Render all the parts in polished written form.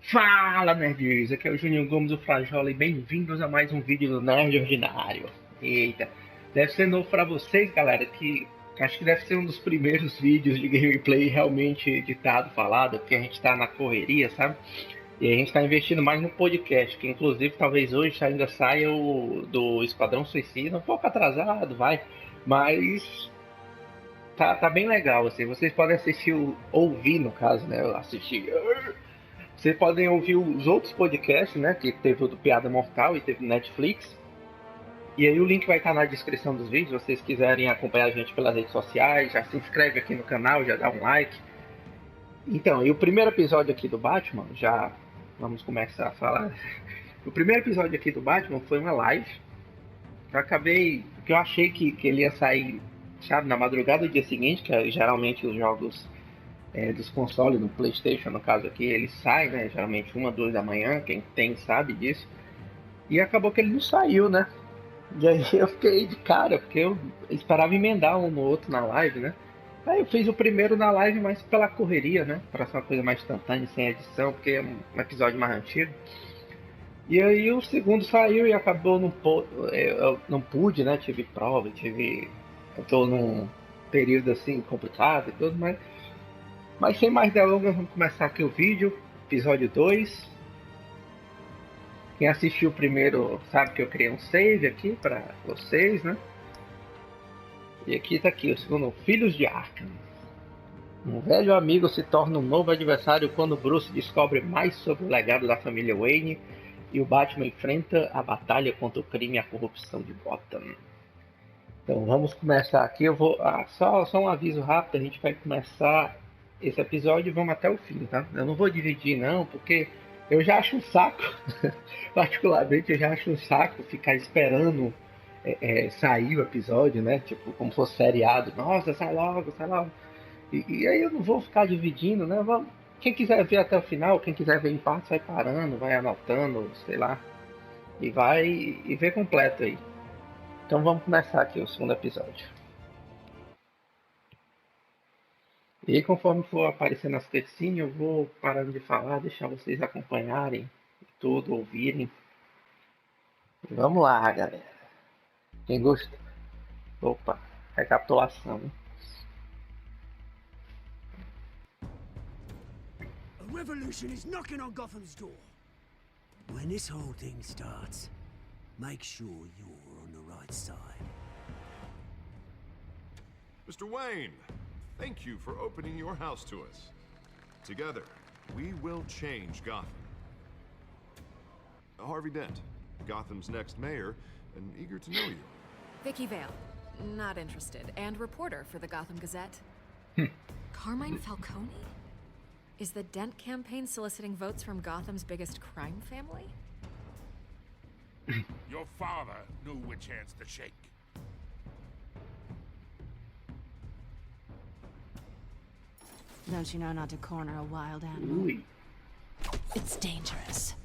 Fala, nerds! Aqui é o Juninho Gomes do Frajola e bem-vindos a mais um vídeo do Nerdordinario. Eita, deve ser novo pra vocês, galera, que acho que deve ser um dos primeiros vídeos de gameplay realmente editado, falado, porque a gente tá na correria, sabe? E a gente tá investindo mais no podcast, que inclusive talvez hoje ainda saia o do Esquadrão Suicida, um pouco atrasado, vai, mas tá bem legal, assim, vocês podem assistir, ouvir no caso, né, assistir. Vocês podem ouvir os outros podcasts, né? Que teve o do Piada Mortal e teve no Netflix. E aí o link vai estar na descrição dos vídeos. Se vocês quiserem acompanhar a gente pelas redes sociais, já se inscreve aqui no canal, já dá um like. Então, e o primeiro episódio aqui do Batman, já vamos começar a falar. O primeiro episódio aqui do Batman foi uma live. Eu acabei. Que eu achei que ele ia sair, sabe, na madrugada do dia seguinte, que é geralmente os jogos dos consoles, do PlayStation, no caso aqui, ele sai, né? Geralmente 1, 2 da manhã, quem tem sabe disso. E acabou que ele não saiu, né? E aí eu fiquei de cara, porque eu esperava emendar um no outro na live, né? Aí eu fiz o primeiro na live, mas pela correria, né? Pra ser uma coisa mais instantânea, sem edição, porque é um episódio mais antigo. E aí o segundo saiu e acabou, eu não pude, né? Tive prova, eu tô num período assim complicado e tudo, mas sem mais delongas, vamos começar aqui o vídeo, episódio 2. Quem assistiu o primeiro sabe que eu criei um save aqui para vocês, né? E aqui tá aqui o segundo, Filhos de Arkham. Um velho amigo se torna um novo adversário quando Bruce descobre mais sobre o legado da família Wayne e o Batman enfrenta a batalha contra o crime e a corrupção de Gotham. Então vamos começar aqui, eu vou... só um aviso rápido, a gente vai começar esse episódio e vamos até o fim, tá? Eu não vou dividir não, porque eu já acho um saco, particularmente eu já acho um saco ficar esperando sair o episódio, né? Tipo, como fosse seriado, nossa, sai logo, sai logo. E aí eu não vou ficar dividindo, né? Quem quiser ver até o final, quem quiser ver em partes, vai parando, vai anotando, sei lá, e vê completo aí. Então vamos começar aqui o segundo episódio. E conforme for aparecendo as cutscenes, eu vou parando de falar, deixar vocês acompanharem tudo, ouvirem. E vamos lá, galera. Quem gosta? Opa, recapitulação. A revolution is knocking on Gotham's door. When this whole thing starts, make sure you're on the right side. Mr. Wayne, thank you for opening your house to us. Together, we will change Gotham. Harvey Dent, Gotham's next mayor, and eager to know you. Vicky Vale, not interested, and reporter for the Gotham Gazette. Carmine Falcone? Is the Dent campaign soliciting votes from Gotham's biggest crime family? Your father knew which hands to shake. Don't you know not to corner a wild animal? Ui. It's dangerous.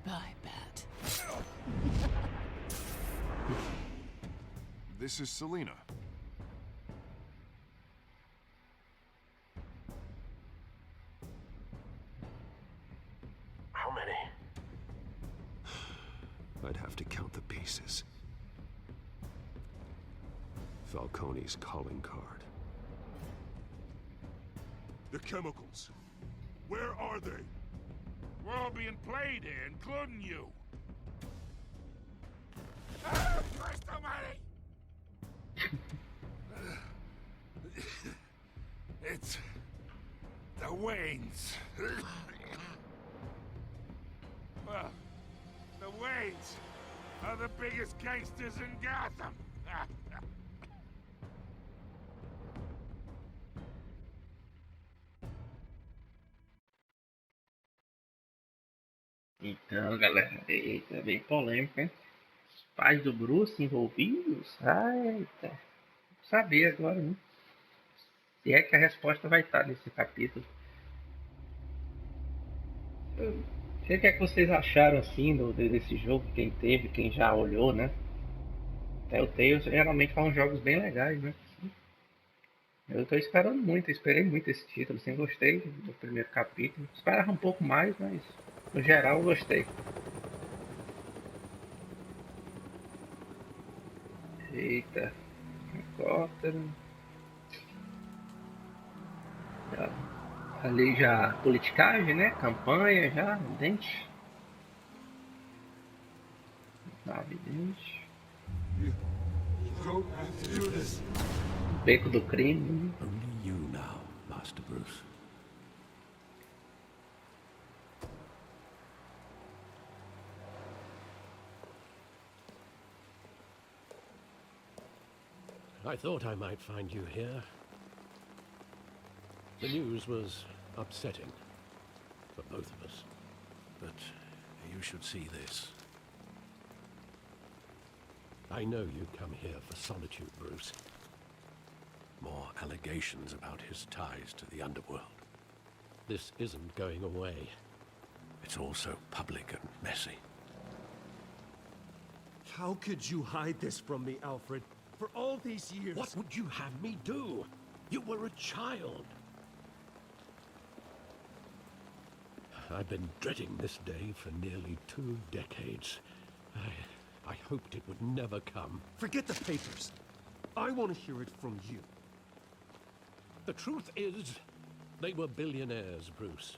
I bet. This is Selina. How many? I'd have to count the pieces. Falcone's calling card. The chemicals. Where are they? We're all being played here, including you. Ah, Christ almighty! It's the Waynes. Well, the Waynes are the biggest gangsters in Gotham. Então, galera, eita, bem polêmico, hein? Os pais do Bruce envolvidos? Eita, vou saber agora, né? Se é que a resposta vai estar nesse capítulo. O que é que vocês acharam assim desse jogo? Quem teve, quem já olhou, né? Telltale geralmente faz uns jogos bem legais, né? Eu tô esperando muito, eu esperei muito esse título, assim, gostei do primeiro capítulo. Esperava um pouco mais, mas no geral eu gostei. Eita, helicóptero. Ali já politicagem, né? Campanha já, dente. Evidente. Beco do crime. Only you now, Master Bruce. I thought I might find you here. The news was upsetting for both of us. But you should see this. I know you come here for solitude, Bruce. More allegations about his ties to the underworld. This isn't going away. It's all so public and messy. How could you hide this from me, Alfred? For all these years... What would you have me do? You were a child. I've been dreading this day for nearly 2 decades. I hoped it would never come. Forget the papers. I want to hear it from you. The truth is, they were billionaires, Bruce.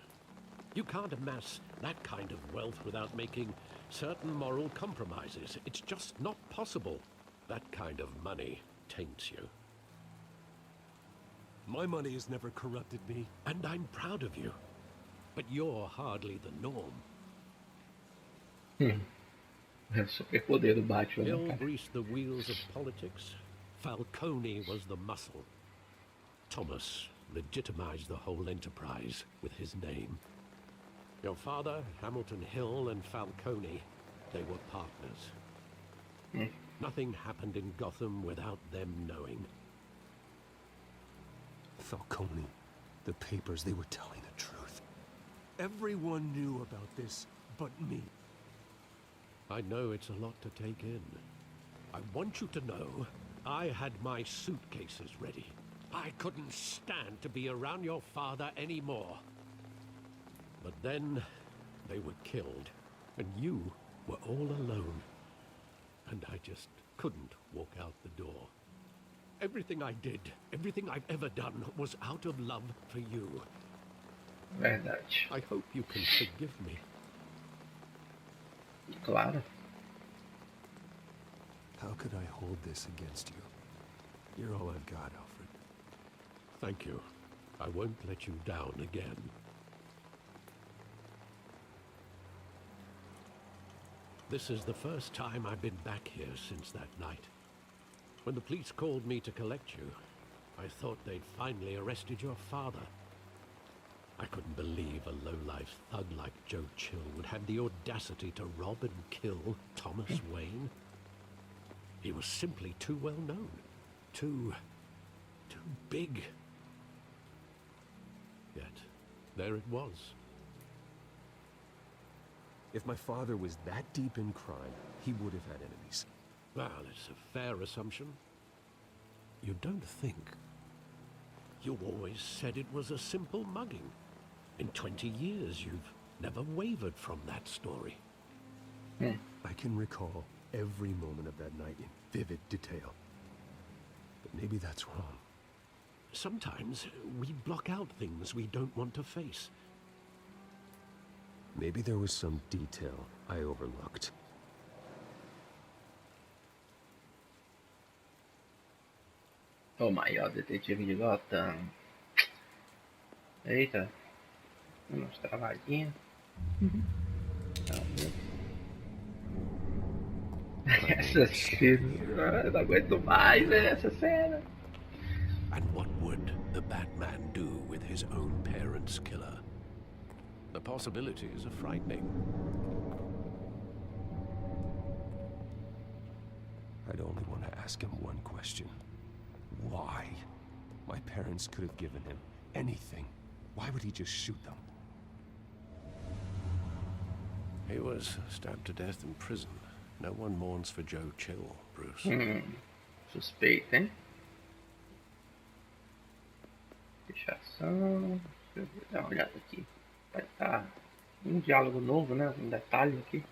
You can't amass that kind of wealth without making certain moral compromises. It's just not possible. That kind of money taints you. My money has never corrupted me. And I'm proud of you. But you're hardly the norm. É o superpoder do Batman, né, Hill cara? greased the wheels of politics. Falcone was the muscle. Thomas legitimized the whole enterprise with his name. Your father, Hamilton Hill, and Falcone, they were partners. Nothing happened in Gotham without them knowing. Falcone, the papers, they were telling the truth. Everyone knew about this but me. I know it's a lot to take in. I want you to know I had my suitcases ready. I couldn't stand to be around your father anymore. But then they were killed, and you were all alone. And I just couldn't walk out the door. Everything I did, everything I've ever done, was out of love for you. Verdade. I hope you can forgive me. Claro. How could I hold this against you? You're all I've got, Alfred. Thank you. I won't let you down again. This is the first time I've been back here since that night. When the police called me to collect you, I thought they'd finally arrested your father. I couldn't believe a low-life thug like Joe Chill would have the audacity to rob and kill Thomas Wayne. He was simply too well known. Too big. Yet, there it was. If my father was that deep in crime, he would have had enemies. Well, it's a fair assumption. You don't think? You always said it was a simple mugging. In 20 years, you've never wavered from that story. I can recall every moment of that night in vivid detail. But maybe that's wrong. Sometimes we block out things we don't want to face. Maybe there was some detail I overlooked. O maior detetive de Gotham. Eita. Umas travadinhas. Essa cena. Eu não aguento mais, né? Essa cena. And what would the Batman do with his own parents' killer? The possibilities are frightening. I'd only want to ask him one question. Why? My parents could have given him anything. Why would he just shoot them? He was stabbed to death in prison. No one mourns for Joe Chill, Bruce. Suspeito, hein? Fichação. Deixa eu dar uma olhada aqui. Vai estar um diálogo novo, né? Um detalhe aqui.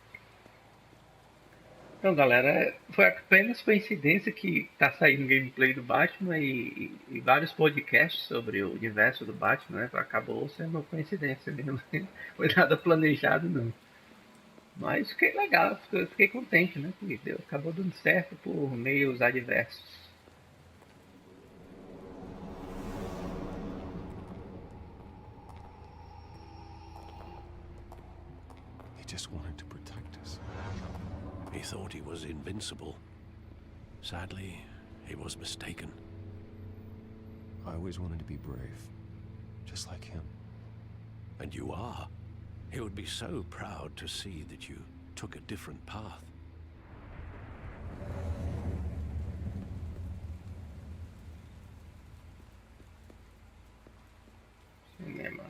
Então, galera, foi apenas coincidência que tá saindo gameplay do Batman e vários podcasts sobre o universo do Batman, né? Acabou sendo coincidência mesmo. Não foi nada planejado, não. Mas fiquei legal, fiquei contente, né? Que acabou dando certo por meios adversos. He just wanted to protect us. He thought he was invincible. Sadly, he was mistaken. I always wanted to be brave, just like him. And you are. He would be so proud to see that you took a different path. Cinema.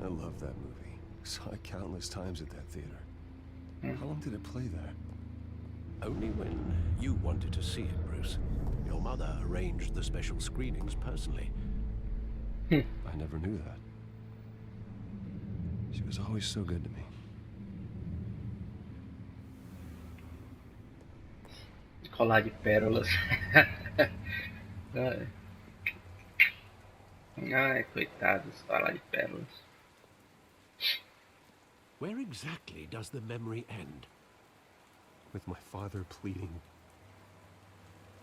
I love that movie. Saw it countless times at that theater. How long did it play there? Only when you wanted to see it, Bruce. Your mother arranged the special screenings personally. I never knew that. She was always so good to me. Colar de pérolas. Ai, coitados, colar de pérolas. Where exactly does the memory end? With my father pleading,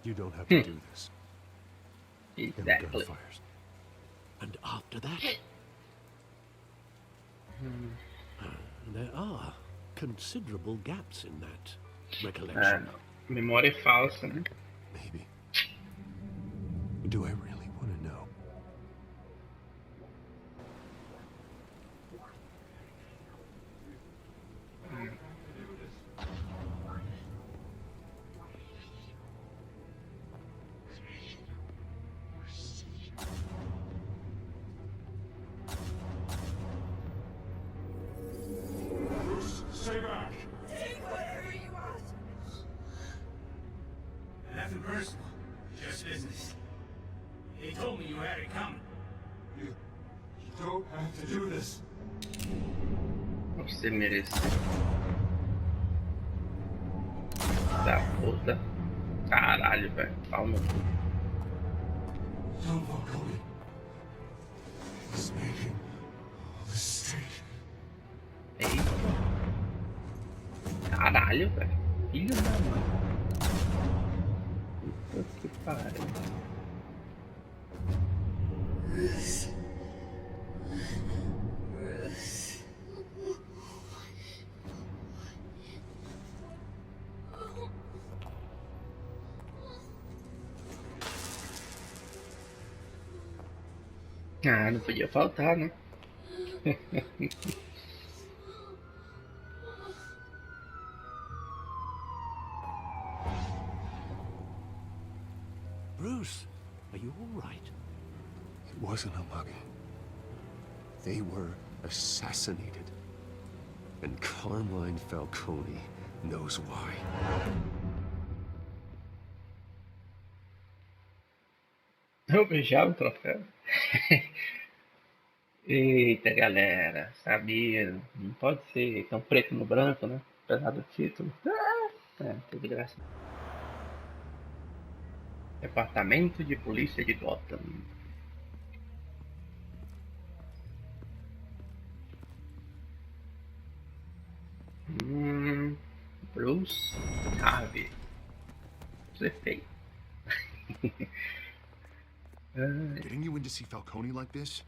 you don't have to do this. Exactly. Gunfires. And after that? There are considerable gaps in that recollection. Memória falsa, né? Maybe. Do I really want to know? Bruce, stay back. Take whatever you want. Nothing personal, just business. He told me you had it coming. You don't have to do this. Você merece. Da puta. Caralho, velho. Calma. Don't walk away. He's making a mistake. Eita. Caralho, velho. Filho da mãe. Puta que pariu. Ah, não podia faltar, né? Bruce, are you all right? It wasn't a mugging. They were assassinated. And Carmine Falcone knows why. Eu beijava o troféu. Eita, galera. Sabia. Não pode ser tão preto no branco, né? Apesar do título. Teve graça. Departamento de Polícia de Gotham. Bruce Harvey. Você fez. Getting you in to see Falcone like this?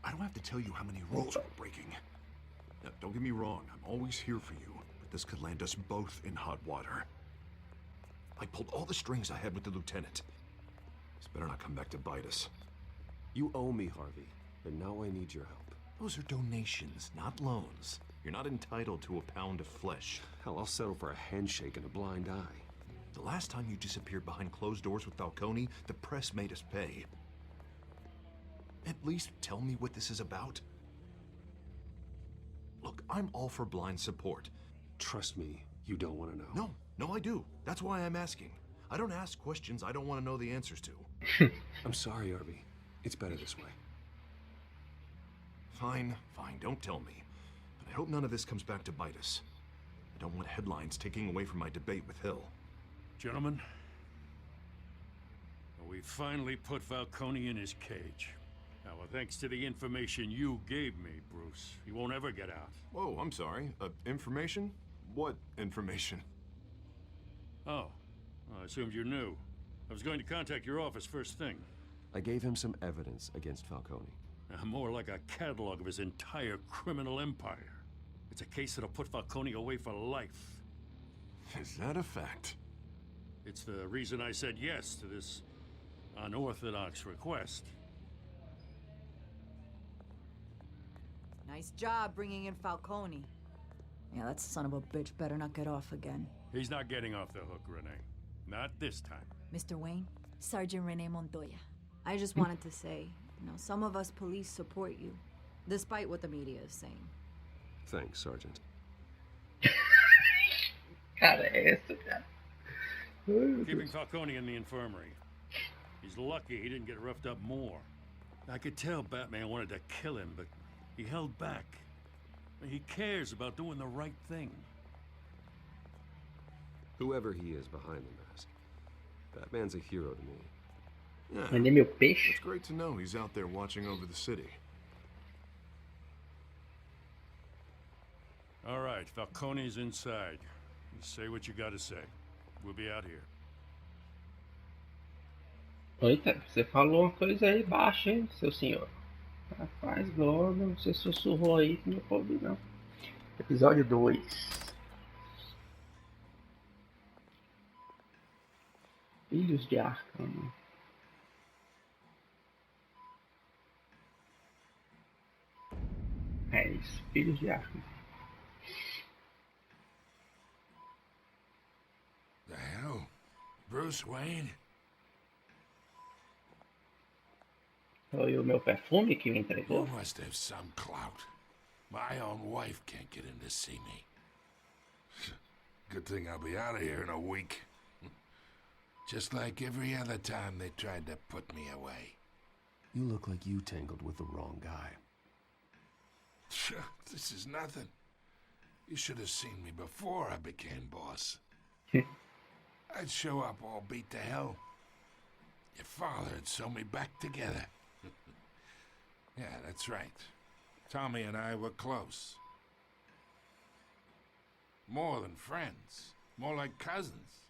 I don't have to tell you how many rules we're breaking. Now, don't get me wrong, I'm always here for you, but this could land us both in hot water. I pulled all the strings I had with the lieutenant. This better not come back to bite us. You owe me, Harvey, and now I need your help. Those are donations, not loans. You're not entitled to a pound of flesh. Hell, I'll settle for a handshake and a blind eye. The last time you disappeared behind closed doors with Falcone, the press made us pay. At least tell me what this is about. Look, I'm all for blind support. Trust me, You don't want to know? No, I do. That's why I'm asking. I don't ask questions I don't want to know the answers to. I'm sorry, Arby. It's better this way. Fine, don't tell me. But I hope none of this comes back to bite us. I don't want headlines taking away from my debate with Hill. Gentlemen, we finally put Falcone in his cage. Now, thanks to the information you gave me, Bruce, he won't ever get out. Whoa, I'm sorry. Information? What information? Oh, I assumed you knew. I was going to contact your office first thing. I gave him some evidence against Falcone. More like a catalog of his entire criminal empire. It's a case that'll put Falcone away for life. Is that a fact? It's the reason I said yes to this unorthodox request. Nice job bringing in Falcone. Yeah, that son of a bitch better not get off again. He's not getting off the hook, Renee. Not this time. Mr. Wayne, Sergeant Renee Montoya. I just wanted to say, some of us police support you, despite what the media is saying. Thanks, Sergeant. Cara, é essa, cara? Keeping Falcone in the infirmary. He's lucky he didn't get roughed up more. I could tell Batman wanted to kill him, but he held back. He cares about doing the right thing. Whoever he is behind the mask, Batman's a hero to me. Yeah, Mandei meu peixe. it's great to know he's out there watching over the city. All right, Falcone's inside. You say what you gotta say. We'll be out here. Eita, você falou uma coisa aí baixa, hein, seu senhor? Rapaz, Gordon, você sussurrou aí que não pode não. Episódio 2. Filhos de Arkham. É isso, Filhos de Arkham. The hell? Bruce Wayne? Foi o meu perfume que me You entregou? must have some clout. My own wife can't get in to see me. Good thing I'll be out of here in a week. Just like every other time they tried to put me away. You look like you tangled with the wrong guy. Sure, this is nothing. You should have seen me before I became boss. I'd show up all beat to hell. Your father would sew me back together. Yeah, that's right. Tommy and I were close. More than friends. More like cousins.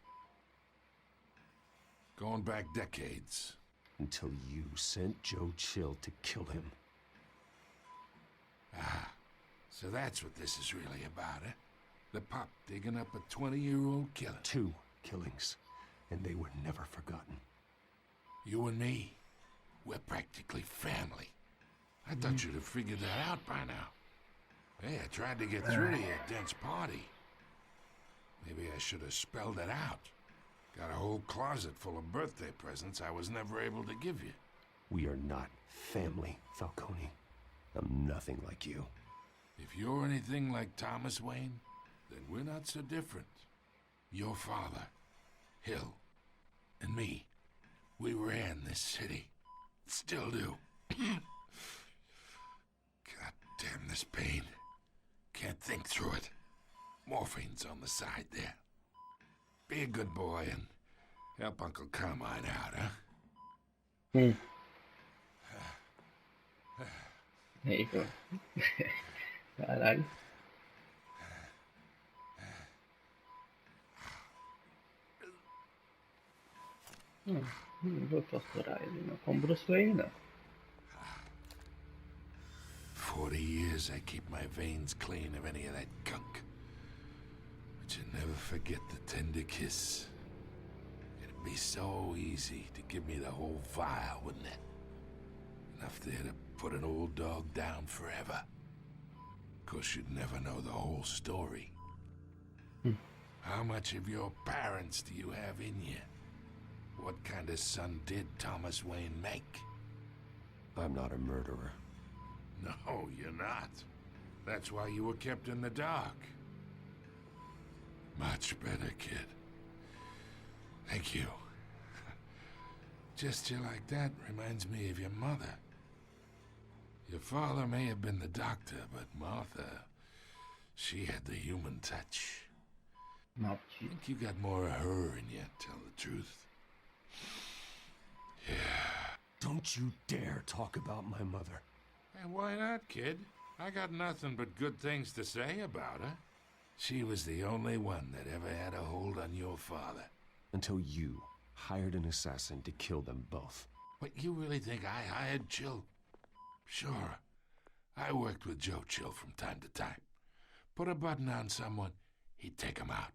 Going back decades. Until you sent Joe Chill to kill him. Ah, so that's what this is really about, eh? The pup digging up a 20-year-old killer. 2 killings, and they were never forgotten. You and me, we're practically family. I thought you'd have figured that out by now. Hey, I tried to get through to your dense party. Maybe I should have spelled it out. Got a whole closet full of birthday presents I was never able to give you. We are not family, Falcone. I'm nothing like you. If you're anything like Thomas Wayne, then we're not so different. Your father, Hill, and me, we ran this city. Still do. God damn this pain. Can't think through it. Morphine's on the side there. Be a good boy and help Uncle Carmine out, huh? Aí, pô. Caralho. Não vou torturar ele não. Com Bruce Wayne não. 40 years I keep my veins clean of any of that gunk. But you never forget the tender kiss. It'd be so easy to give me the whole vial, wouldn't it? Enough there to put an old dog down forever. Of course, you'd never know the whole story. How much of your parents do you have in you? What kind of son did Thomas Wayne make? I'm not a murderer. No, you're not. That's why you were kept in the dark. Much better, kid. Thank you. Gesture like that reminds me of your mother. Your father may have been the doctor, but Martha, she had the human touch. I think you got more of her in you, tell the truth. Yeah. Don't you dare talk about my mother. And why not, kid? I got nothing but good things to say about her. She was the only one that ever had a hold on your father. Until you hired an assassin to kill them both. What, you really think I hired Chill? Sure. I worked with Joe Chill from time to time. Put a button on someone, he'd take him out.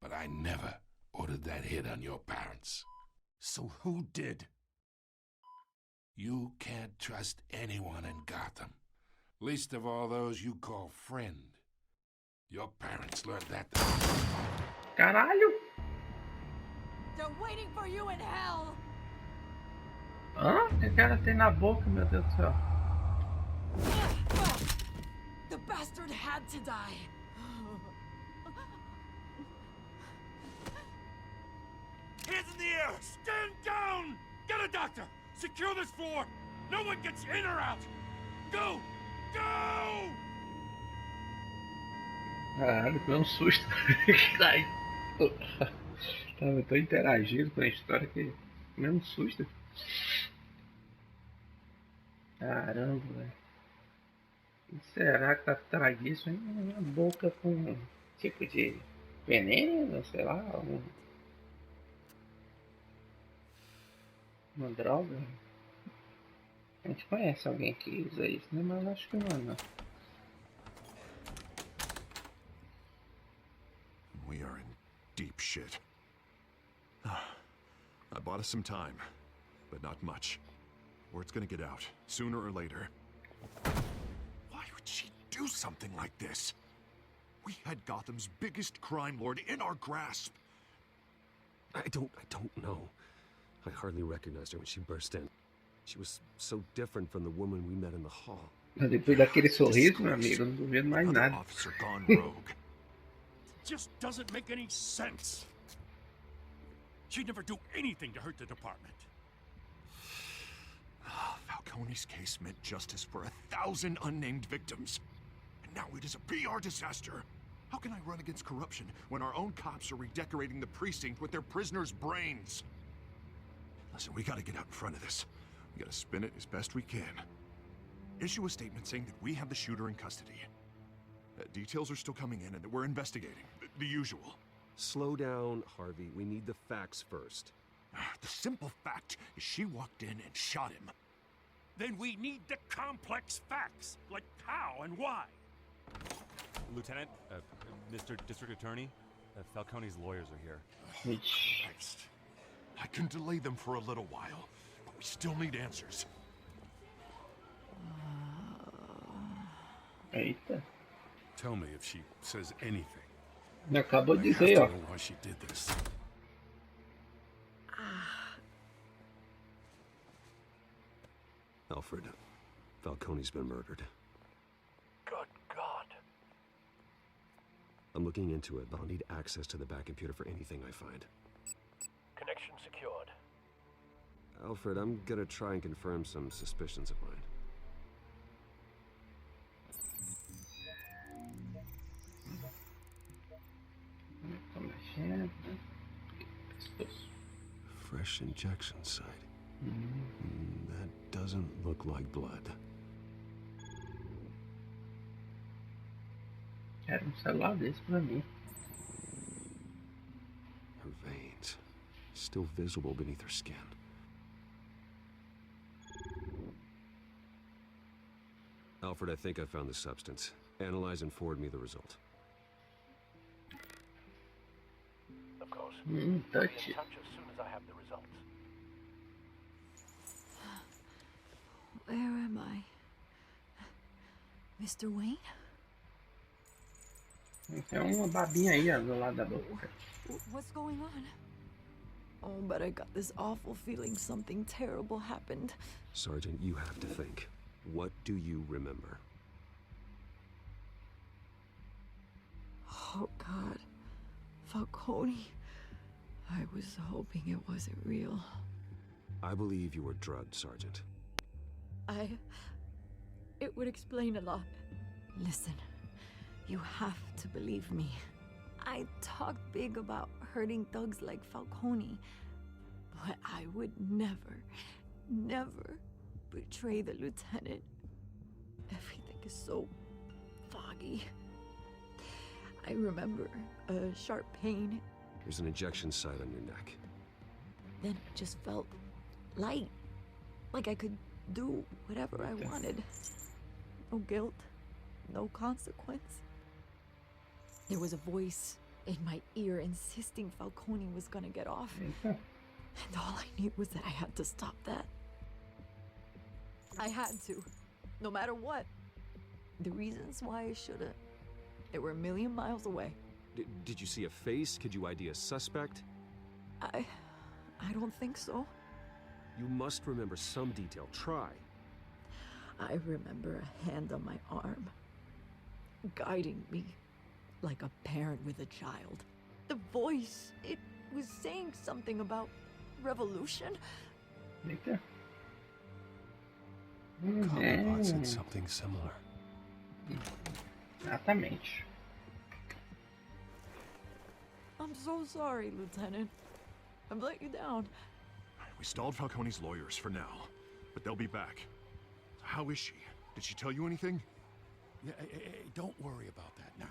But I never ordered that hit on your parents. So who did? You can't trust anyone in Gotham. Least of all those you call friend. Your parents learned that. Caralho! They're waiting for you in hell! Hã? O que o cara tem na boca, meu Deus do céu? The bastard had to die! Hands in the air! Stand down! Get a doctor! Secure this floor! No one gets in or out! Go! Go! Caralho, foi um susto. Ai, tava tão interagindo com a história que foi um susto. Caramba, velho. O que será que tá atrás disso? Uma boca com tipo de veneno, sei lá, uma droga. A gente conhece alguém que usa isso, né? Mas acho que não. We are in deep shit. I bought us some time, but not much. Word's gonna get out, sooner or later. Why would she do something like this? We had Gotham's biggest crime lord in our grasp. I don't know. I hardly recognized her when she burst in. She was so different from the woman we met in the hall. Mas depois daquele sorriso, meu amigo, eu não duvido mais Another nada. officer gone rogue. Just doesn't make any sense. She'd never do anything to hurt the department. Falcone's case meant justice for 1,000 unnamed victims. And now it is a PR disaster. How can I run against corruption when our own cops are redecorating the precinct with their prisoners' brains? Listen, we gotta get out in front of this. We gotta spin it as best we can. Issue a statement saying that we have the shooter in custody. Details are still coming in and that we're investigating. The usual. Slow down, Harvey. We need the facts first. The simple fact is she walked in and shot him. Then we need the complex facts, like how and why. Lieutenant, Mr. District Attorney, Falcone's lawyers are here. Christ. I can delay them for a little while, but we still need answers. Eita. Tell me if she says anything. Me acabou de I have dizer, to ó. know why she did this. Alfred, Falcone's been murdered. Good God. I'm looking into it, but I'll need access to the back computer for anything I find. Connection secured. Alfred, I'm gonna try and confirm some suspicions of mine. Fresh injection site. That doesn't look like blood. Quero celular desse pra mim. Her veins, still visible beneath her skin. Alfred, I think I found the substance. Analyze and forward me the result. Of course. Touch Be in touch as soon as I have the results. Where am I? Mr. Wayne? Tem uma babinha aí ó, do lado da boca. What's going on? Oh, but I got this awful feeling something terrible happened. Sergeant, you have to think. What do you remember? Oh, God. Falcone. I was hoping it wasn't real. I believe you were drugged, Sergeant. It would explain a lot. Listen, you have to believe me. I talk big about hurting thugs like Falcone, but I would never betray the lieutenant. Everything is so foggy. I remember a sharp pain. There's an injection site on your neck. Then it just felt light. Like I could do whatever I wanted. No guilt, no consequence. There was a voice in my ear insisting Falcone was gonna get off. And all I knew was that I had to stop that. I had to, no matter what. The reasons why I should've, they were a million miles away. Did you see a face? Could you ID a suspect? I don't think so. You must remember some detail. Try. I remember a hand on my arm, guiding me like a parent with a child. The voice, it was saying something about revolution. Cobblepot said something similar. Exatamente. I'm so sorry, Lieutenant. I've let you down. We stalled Falcone's lawyers for now, but they'll be back. How is she? Did she tell you anything? Yeah, don't worry about that now.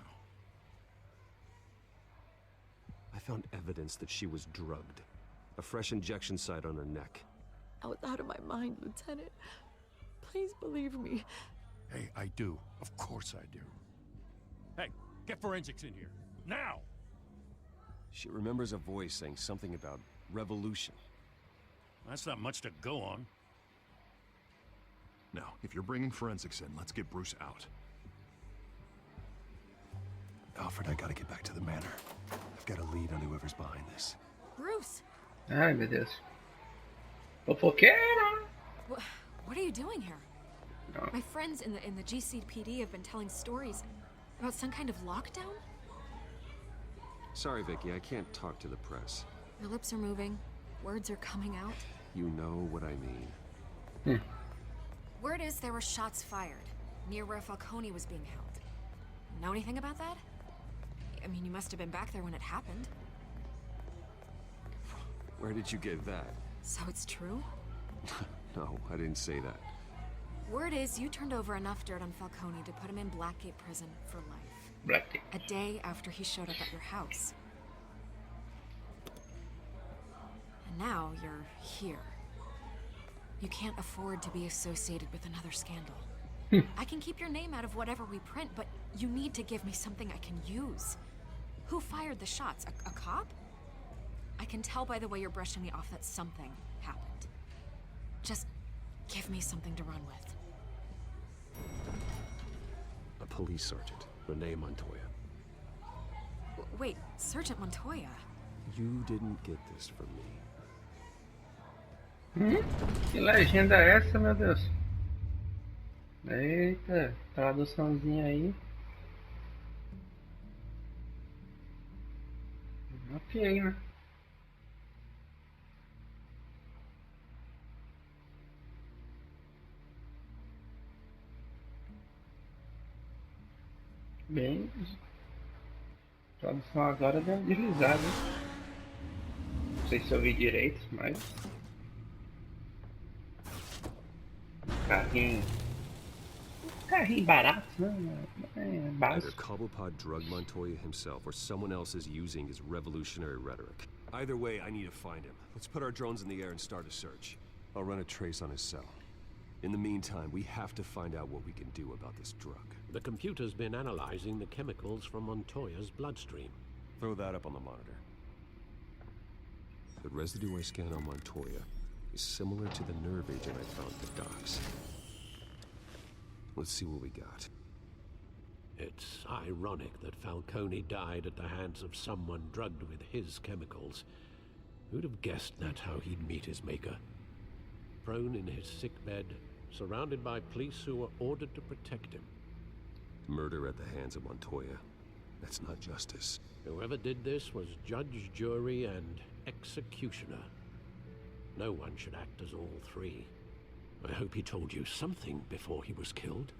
I found evidence that she was drugged. A fresh injection site on her neck. I was out of my mind, Lieutenant. Please believe me. Hey, I do. Of course I do. Hey, get forensics in here. Now! She remembers a voice saying something about revolution. That's not much to go on. Now, if you're bringing forensics in, let's get Bruce out. Alfred, I gotta get back to the manor. I've got a lead on whoever's behind this. Bruce! Ai, meu Deus. Fofoqueira! What are you doing here? No. My friends in the GCPD have been telling stories about some kind of lockdown? Sorry, Vicky, I can't talk to the press. Your lips are moving. Words are coming out. You know what I mean. Word is there were shots fired near where Falcone was being held. Know anything about that? I mean, you must have been back there when it happened. Where did you get that? So it's true? No, I didn't say that. Word is you turned over enough dirt on Falcone to put him in Blackgate Prison for life. Blackgate. A day after he showed up at your house. And now you're here. You can't afford to be associated with another scandal. I can keep your name out of whatever we print, but you need to give me something I can use. Who fired the shots? A cop? I can tell by the way you're brushing me off that something happened. Just give me something to run with. A police sergeant, Renee Montoya. Wait, Sergeant Montoya? You didn't get this from me. Que legenda é essa, meu Deus? Eita, traduçãozinha aí. Ok, né? Bem, a tradução agora deu uma deslizada. Não sei se eu ouvi direito, mas... Carrinho barato, né? É básico. Either Cobblepot drugged Montoya himself or someone else is using his revolutionary rhetoric. Either way, I need to find him. Let's put our drones in the air and start a search. I'll run a trace on his cell. In the meantime, we have to find out what we can do about this drug. The computer's been analyzing the chemicals from Montoya's bloodstream. Throw that up on the monitor. The residue I scanned on Montoya is similar to the nerve agent I found at the docks. Let's see what we got. It's ironic that Falcone died at the hands of someone drugged with his chemicals. Who'd have guessed that's how he'd meet his maker? Prone in his sickbed, surrounded by police who were ordered to protect him. Murder at the hands of Montoya. That's not justice. Whoever did this was judge, jury, and executioner. No one should act as all three. I hope he told you something before he was killed.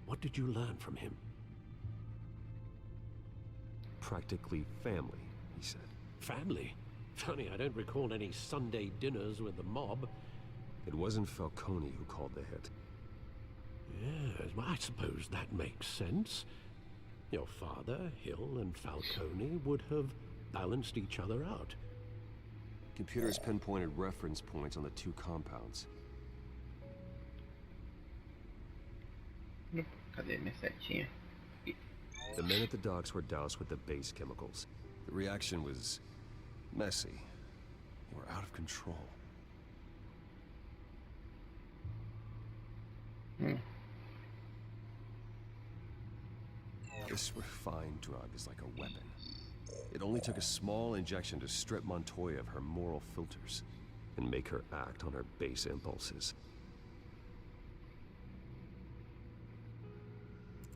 What did you learn from him? Practically family, he said. Family? Funny, I don't recall any Sunday dinners with the mob. It wasn't Falcone who called the hit. Yes, well, I suppose that makes sense. Your father, Hill, and Falcone would have balanced each other out. Computers pinpointed reference points on the two compounds. Cadê minha setinha? The men at the docks were doused with the base chemicals. The reaction was messy. They were out of control. This refined drug is like a weapon. It only took a small injection to strip Montoya of her moral filters and make her act on her base impulses.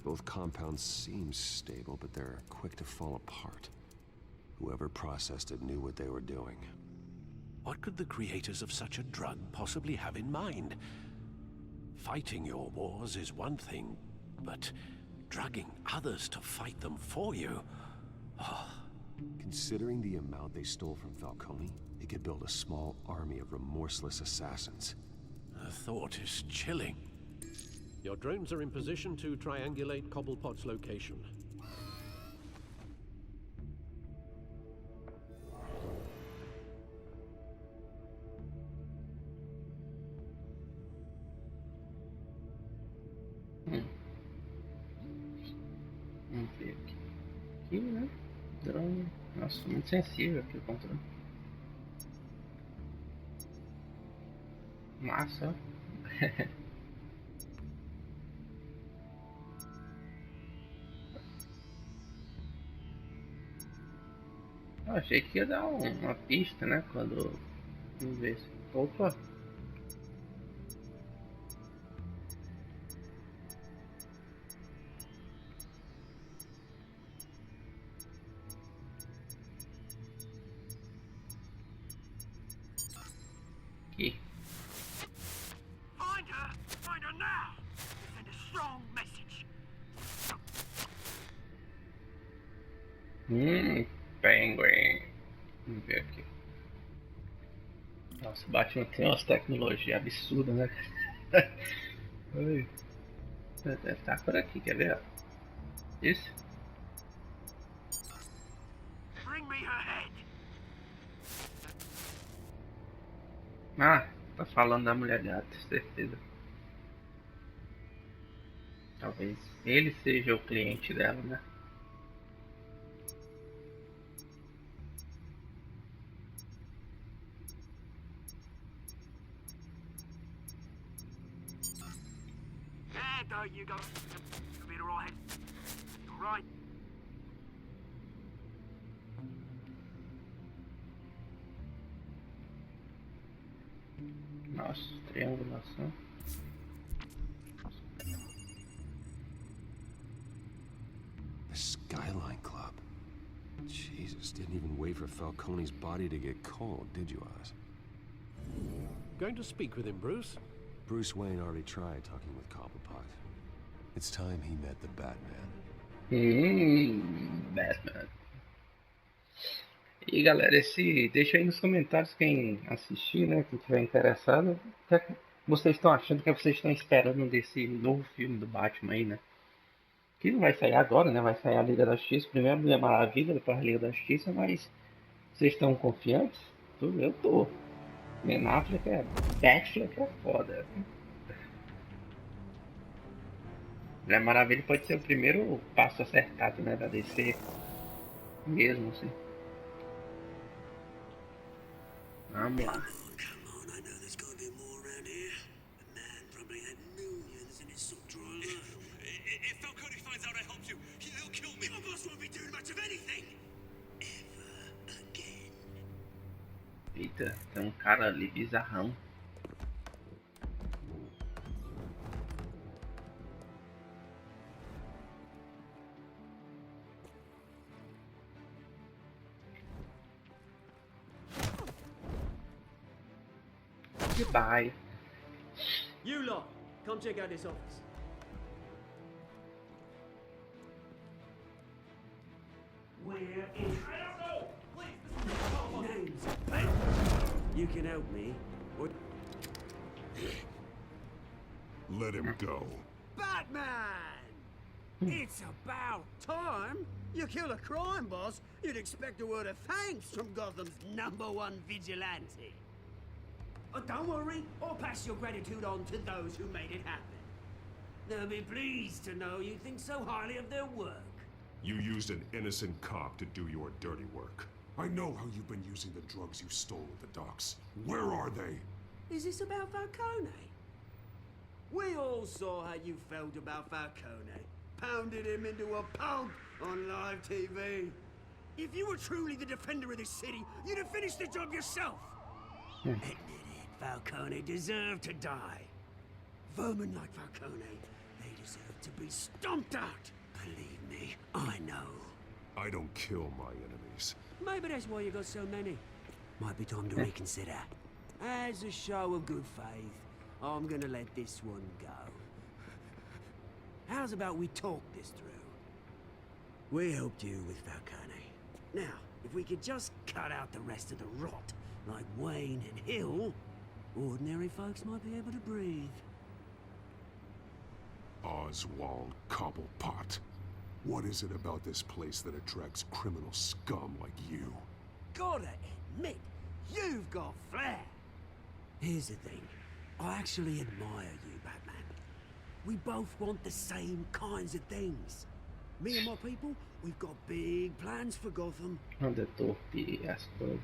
Both compounds seem stable, but they're quick to fall apart. Whoever processed it knew what they were doing. What could the creators of such a drug possibly have in mind? Fighting your wars is one thing, but drugging others to fight them for you? Oh. Considering the amount they stole from Falcone, they could build a small army of remorseless assassins. The thought is chilling. Your drones are in position to triangulate Cobblepot's location. Vamos ver aqui. Aqui, né? Drone. Nossa, muito sensível aqui o controle. Massa. Eu achei que ia dar uma pista, né? Quando. Vamos ver se. Opa! Aqui. Find her! Find her now! Send a strong message. Penguin. Vamos ver aqui. Nossa, o Batman tem umas tecnologias absurdas, né? Oi. Deve estar por aqui, quer ver? Isso? Bring me her head. Ah, tá falando da mulher gata, certeza. Talvez ele seja o cliente dela, né? There you go. You'll be alright. Alright. Nossa, triangulação. The Skyline Club. Jesus, didn't even wait for Falcone's body to get cold, did you, Oz? Going to speak with him, Bruce? Bruce Wayne already tried talking with Cobblepot. It's time he met the Batman. Batman. E galera, deixa aí nos comentários quem assistir, né? Quem tiver interessado. O que é que vocês estão achando, o que vocês estão esperando desse novo filme do Batman aí, né? Que não vai sair agora, né? Vai sair a Liga da Justiça. Primeiro a Mulher Maravilha, depois a Liga da Justiça, mas vocês estão confiantes? Eu tô. Ben Affleck é foda. Mulher Maravilha pode ser o primeiro passo acertado, né, da DC mesmo, assim. Vamos lá. Come on, I know there's gotta be more around here. The man probably had millions in his sock drawers. If Falcone finds out I helped you, he'll kill me. My boss won't be doing much of anything. Ever again. Eita, tem um cara ali bizarrão. Goodbye. You lot, come check out this office. We're in. I don't know. Please, name's Ben. You can help me. Or... Let him go. Batman! It's about time. You kill a crime boss, you'd expect a word of thanks from Gotham's #1 vigilante. Oh, don't worry, I'll pass your gratitude on to those who made it happen. They'll be pleased to know you think so highly of their work. You used an innocent cop to do your dirty work. I know how you've been using the drugs you stole at the docks. Where are they? Is this about Falcone? We all saw how you felt about Falcone. Pounded him into a pulp on live TV. If you were truly the defender of this city, you'd have finished the job yourself. Admit it, Falcone deserved to die. Vermin like Falcone, they deserve to be stomped out. Believe me, I know. I don't kill my enemies. Maybe that's why you got so many. Might be time to reconsider. As a show of good faith, I'm gonna let this one go. How's about we talk this through? We helped you with Falcone. Now, if we could just cut out the rest of the rot, like Wayne and Hill, ordinary folks might be able to breathe. Oswald Cobblepot. What is it about this place that attracts criminal scum like you? Gotta admit, you've got flair. Here's the thing. I actually admire you, Batman. We both want the same kinds of things. Me and my people, we've got big plans for Gotham. Onde torpe as coisas.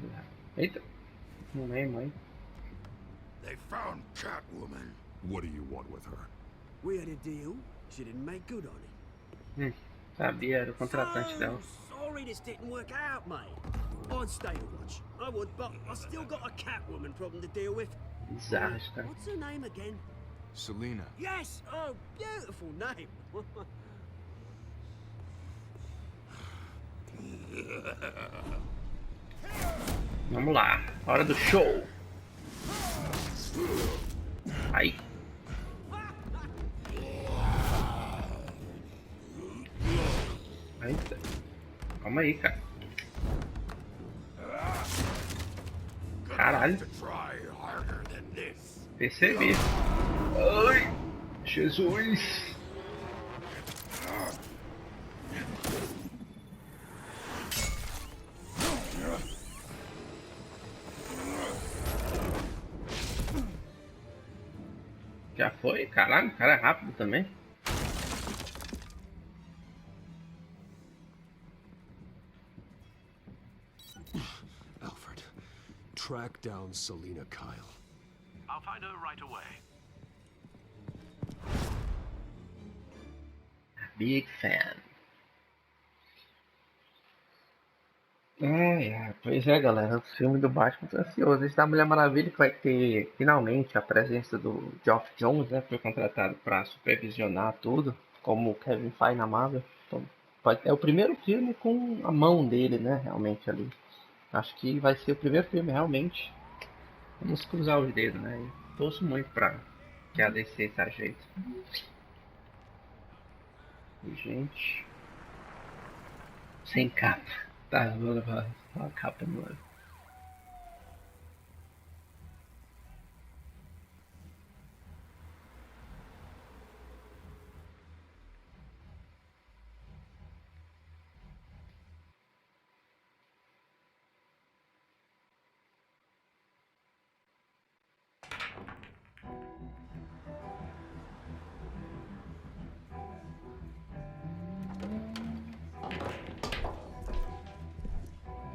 Eita. Não é, mãe. They found Catwoman. What do you want with her? We had a deal. She didn't make good on it. Sabia, era o contratante dela. Sorry this didn't work out, mate. I'd stay to watch. I would, but I still got a Catwoman problem to deal with. Desastre. What's her name again? Selina. Yes! Oh, beautiful name. Vamos lá, hora do show. Aí. Eita. Calma aí, cara. Caralho. Percebi. Ai, Jesus. Já foi? Caralho, o cara é rápido também. Alfred, track down Selina Kyle. I'll find her right away. Big fan. Pois é, galera, o filme do Batman tá ansioso. Esse da Mulher Maravilha que vai ter finalmente a presença do Geoff Johns, né? Foi contratado para supervisionar tudo, como o Kevin faz na Marvel. Então, é o primeiro filme com a mão dele, né? Realmente ali. Acho que vai ser o primeiro filme realmente. Vamos cruzar os dedos, né? E torço muito pra que a DC se ajeite. E, gente. Sem capa. Tá, vou levar a capa no olho.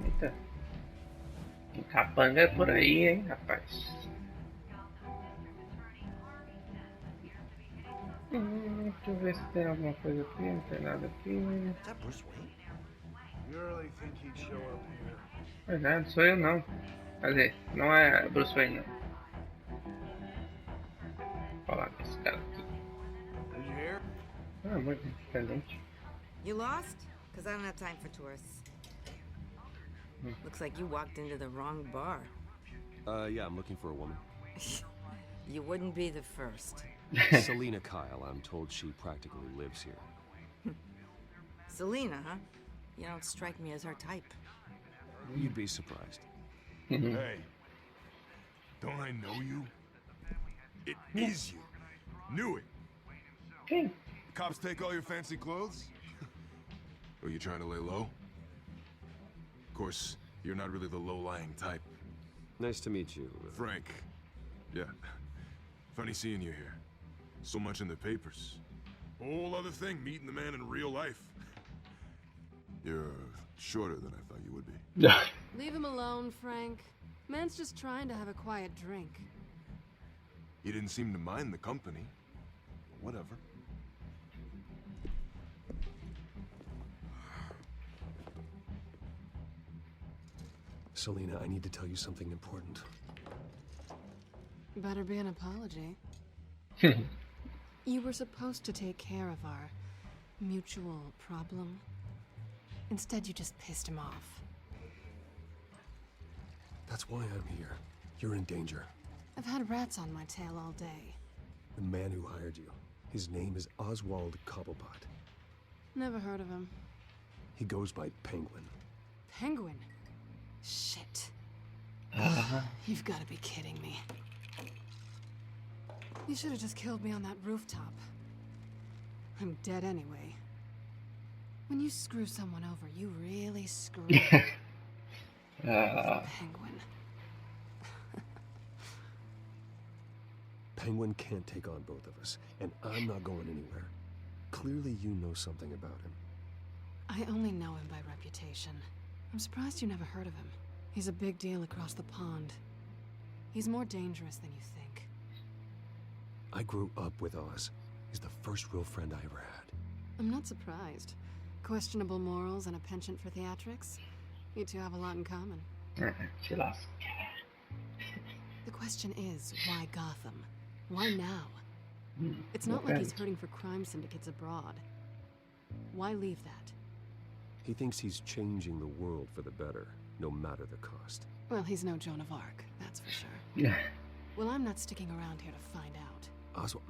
Eita. Tem capanga por aí, hein, rapaz. Deixa eu ver se tem alguma coisa aqui. Não tem nada aqui. Pois é, não sou eu não. Quer dizer, não é Bruce Wayne não. Vou falar com esse cara aqui. Ah, muito independente. You lost? Because I don't have time for tourists. Looks like you walked into the wrong bar. Yeah, I'm looking for a woman. You wouldn't be the first. Selina Kyle, I'm told she practically lives here. Selina, huh? You don't strike me as her type. You'd be surprised. Hey, don't I know you? It is you. Knew it. Cops take all your fancy clothes? Are you trying to lay low? Of course, you're not really the low-lying type. Nice to meet you. Frank. Yeah. Funny seeing you here. So much in the papers. Whole other thing, meeting the man in real life. You're shorter than I thought you would be. Leave him alone, Frank. Man's just trying to have a quiet drink. You didn't seem to mind the company. Whatever. Selina, I need to tell you something important. Better be an apology. You were supposed to take care of our mutual problem. Instead, you just pissed him off. That's why I'm here. You're in danger. I've had rats on my tail all day. The man who hired you. His name is Oswald Cobblepot. Never heard of him. He goes by Penguin. Penguin? Shit. You've got to be kidding me. You should have just killed me on that rooftop. I'm dead anyway. When you screw someone over, you really screw. Penguin. Penguin can't take on both of us, and I'm not going anywhere. Clearly you know something about him. I only know him by reputation. I'm surprised you never heard of him. He's a big deal across the pond. He's more dangerous than you think. I grew up with Oz. He's the first real friend I ever had. I'm not surprised. Questionable morals and a penchant for theatrics. You two have a lot in common. She lost. The question is, why Gotham? Why now? It's not like he's hurting for crime syndicates abroad. Why leave that? He thinks he's changing the world for the better, no matter the cost. Well, he's no Joan of Arc, that's for sure. Yeah. Well, I'm not sticking around here to find out. Oswald,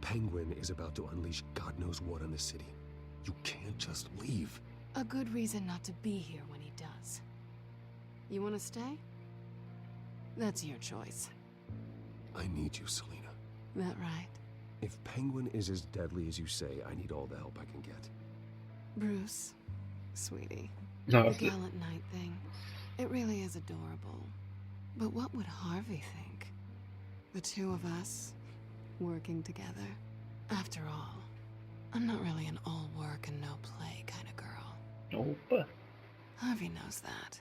Penguin is about to unleash God knows what on the city. You can't just leave. A good reason not to be here when he does. You want to stay? That's your choice. I need you, Selina. That right? If Penguin is as deadly as you say, I need all the help I can get. Bruce, sweetie. No, the gallant knight thing. It really is adorable. But what would Harvey think? The two of us, working together. After all, I'm not really an all work and no play kind of girl. Nope. Harvey knows that.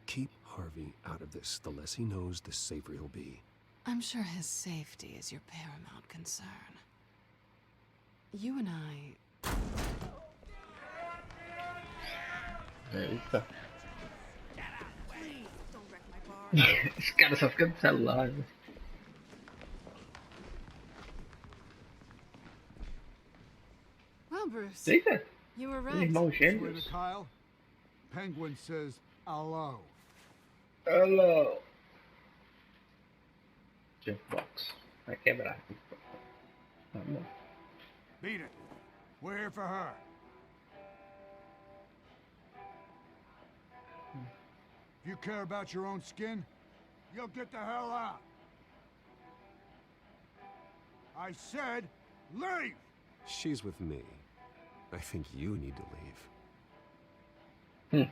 Keep Harvey out of this. The less he knows, the safer he'll be. I'm sure his safety is your paramount concern. You and I... Eita. Esse cara só fica no celular. Né? Well, Bruce, Eita. you were right. Irmão gêmeos. Kyle, Penguin says hello. Hello. Jukebox. Vai quebrar. Vamos. Beat it. We're here for her. If you care about your own skin, you'll get the hell out. I said, leave! She's with me. I think you need to leave.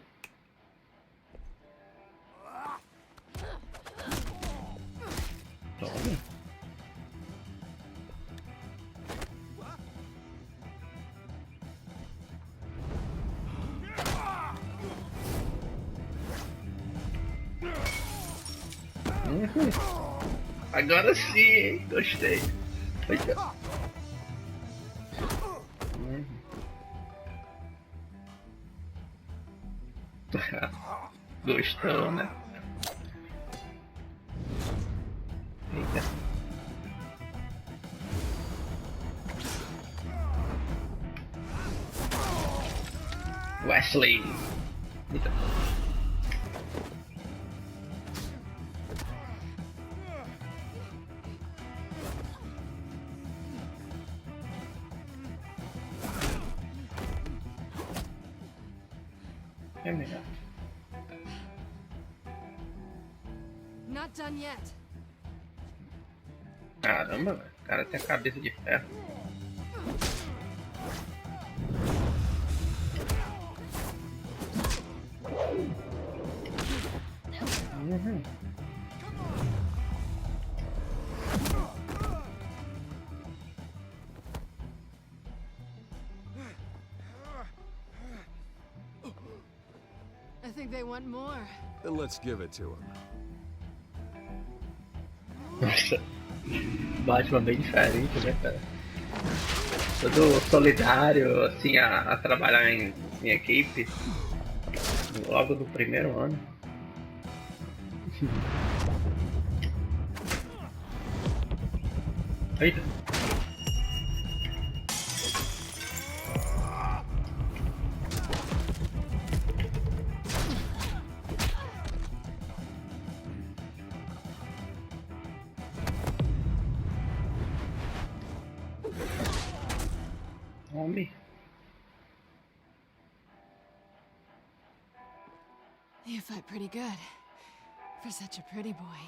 Toma. Agora sim, hein? Gostei. Eita. Gostou, né? Eita. Wesley. Eita. É melhor. Not done yet. Caramba, velho. O cara tem a cabeça de ferro. Uhum. I think they want more. Then let's give it to him. Nossa, Batman bem diferente, né, cara? Todo solidário, assim, a trabalhar em equipe, logo do primeiro ano. Eita! Homem. You fight pretty good for such a pretty boy.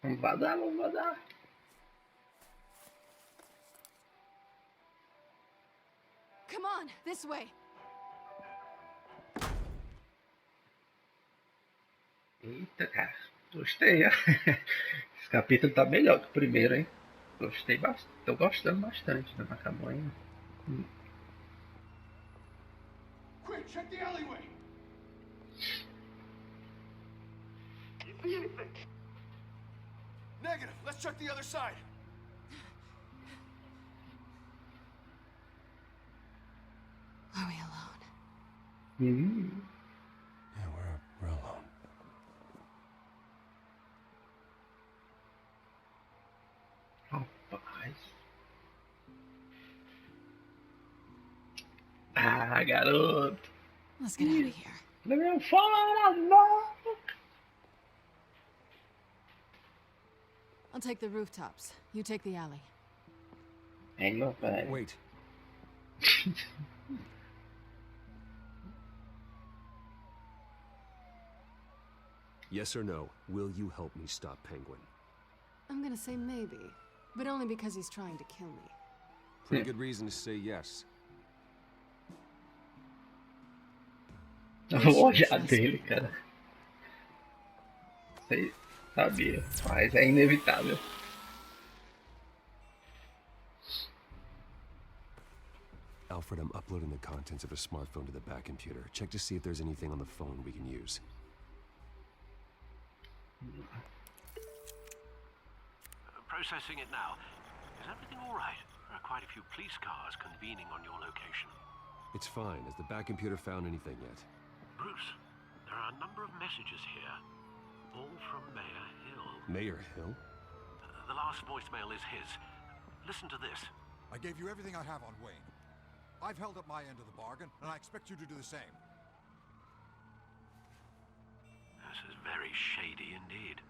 Vamos vazar, vamos vazar. Come on, this way. Eita, cara. Gostei, ó. Esse capítulo tá melhor que o primeiro, hein? Gostei bastante. Tô gostando bastante da Macamonha. Quick, check the alleyway. Negative. Let's check the other side. Are we alone? Yeah, we're alone. Rapaz. Ah, garoto. Let's get out of here. Levei fora, não. I'll take the rooftops. You take the alley. Hey, meu pai. Wait. Yes or no, will you help me stop Penguin? I'm gonna say maybe, but only because he's trying to kill me. Pretty good reason to say yes. O olhar dele, cara. Sei, sabia, mas é inevitável. Alfred, I'm uploading the contents of a smartphone to the back computer. Check to see if there's anything on the phone we can use. Processing it now. Is everything all right? There are quite a few police cars convening on your location. It's fine. Has the back computer found anything yet? Bruce, there are a number of messages here, all from Mayor Hill. Mayor Hill? The last voicemail is his. Listen to this. I gave you everything I have on Wayne. I've held up my end of the bargain, and I expect you to do the same. This is very shady indeed.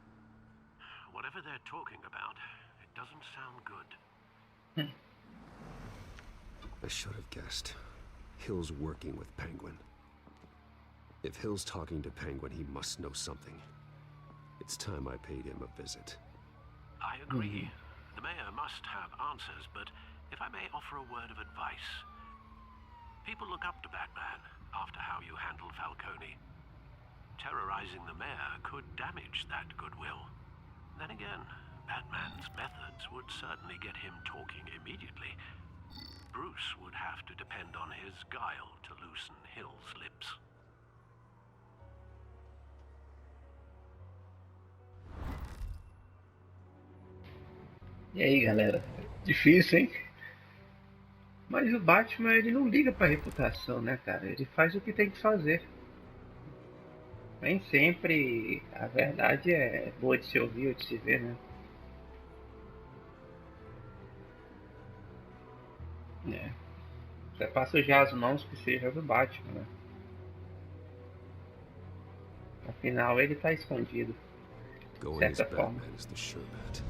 Whatever they're talking about, it doesn't sound good. I should have guessed. Hill's working with Penguin. If Hill's talking to Penguin, he must know something. It's time I paid him a visit. I agree. The mayor must have answers, but if I may offer a word of advice. People look up to Batman after how you handled Falcone. Terrorizing the mayor could damage that goodwill. Then again, Batman's methods would certainly get him talking immediately. Bruce would have to depend on his guile to loosen Hill's lips. E aí, galera? Difícil, hein? Mas o Batman, ele não liga pra reputação, né, cara? Ele faz o que tem que fazer. Nem sempre a verdade é boa de se ouvir ou de se ver, né? Você passa já as mãos que seja do Batman, né? Afinal, ele tá escondido. De certa forma. Batman is the sure bet.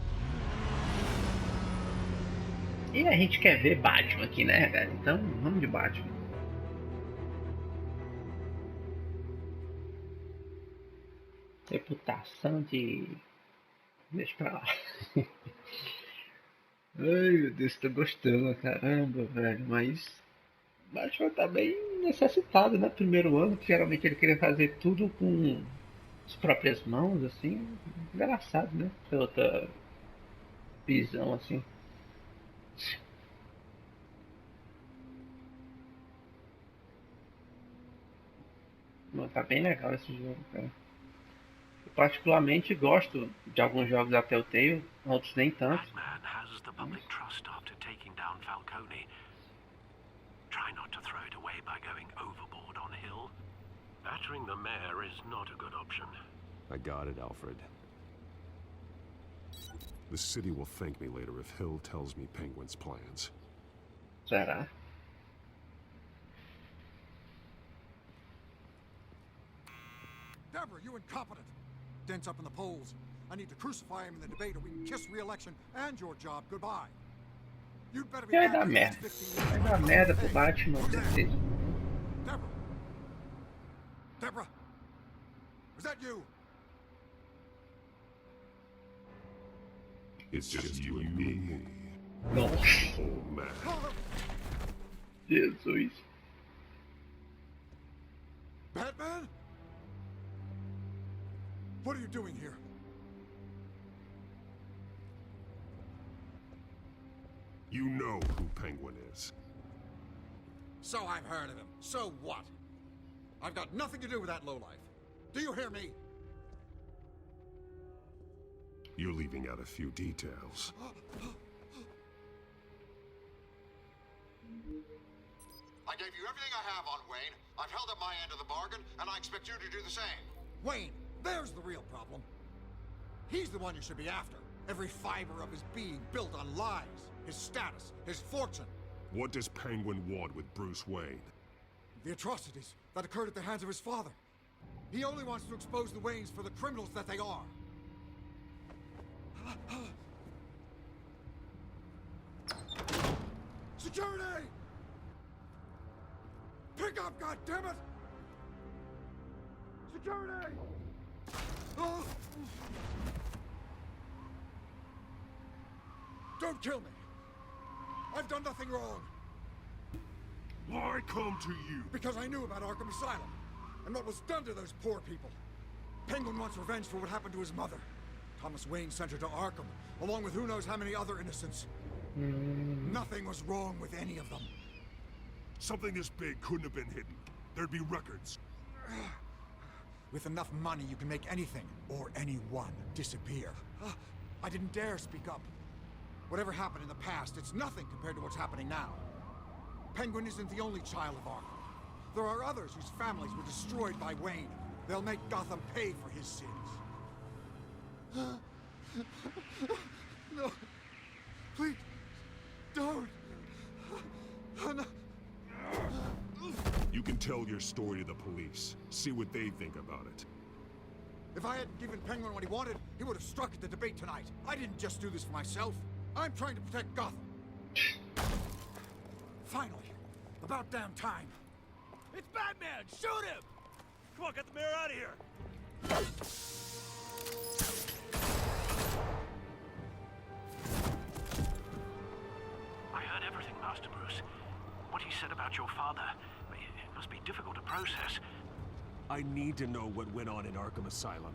E a gente quer ver Batman aqui, né, velho? Então, vamos de Batman. Reputação de... Deixa pra lá. Ai, meu Deus, tô gostando, caramba, velho. Mas Batman tá bem necessitado, né? Primeiro ano, que geralmente ele queria fazer tudo com as próprias mãos, assim. Engraçado, né? Pela outra visão, assim. Tá bem legal esse jogo, cara. Eu particularmente gosto de alguns jogos da Telltale, outros nem tanto. Batman has the public trust after taking down Falcone. Try not to throw it away by going overboard on Hill. Battering the mayor is not a good option. I got it, Alfred. The city will thank me later if Hill tells me Penguin's plans. Será? Deborah, you incompetent! Dent's up in the polls. I need to crucify him in the debate or we can kiss re-election and your job goodbye. You'd better be Vai back dar in merda. 15 Vai minutes. dar merda pro Hey, Batman, com certeza. Deborah! Deborah! Was that you? It's just you and me. Nossa, Oh, man. Jesus. Batman? What are you doing here? You know who Penguin is. So I've heard of him. So what? I've got nothing to do with that lowlife. Do you hear me? You're leaving out a few details. I gave you everything I have on Wayne. I've held up my end of the bargain, and I expect you to do the same. Wayne, there's the real problem. He's the one you should be after. Every fiber of his being built on lies, his status, his fortune. What does Penguin want with Bruce Wayne? The atrocities that occurred at the hands of his father. He only wants to expose the Waynes for the criminals that they are. Security! Pick up, goddammit! Security! Oh. Don't kill me! I've done nothing wrong! Why come to you? Because I knew about Arkham Asylum, and what was done to those poor people. Penguin wants revenge for what happened to his mother. Thomas Wayne sent her to Arkham, along with who knows how many other innocents. Nothing was wrong with any of them. Something this big couldn't have been hidden. There'd be records. With enough money, you can make anything, or anyone, disappear. I didn't dare speak up. Whatever happened in the past, it's nothing compared to what's happening now. Penguin isn't the only child of Arkham. There are others whose families were destroyed by Wayne. They'll make Gotham pay for his sins. No. Please. Don't. No. You can tell your story to the police. See what they think about it. If I hadn't given Penguin what he wanted, he would have struck at the debate tonight. I didn't just do this for myself. I'm trying to protect Gotham. Finally. About damn time. It's Batman! Shoot him! Come on, get the mayor out of here! I heard everything, Master Bruce. What he said about your father, it must be difficult to process. I need to know what went on in Arkham Asylum.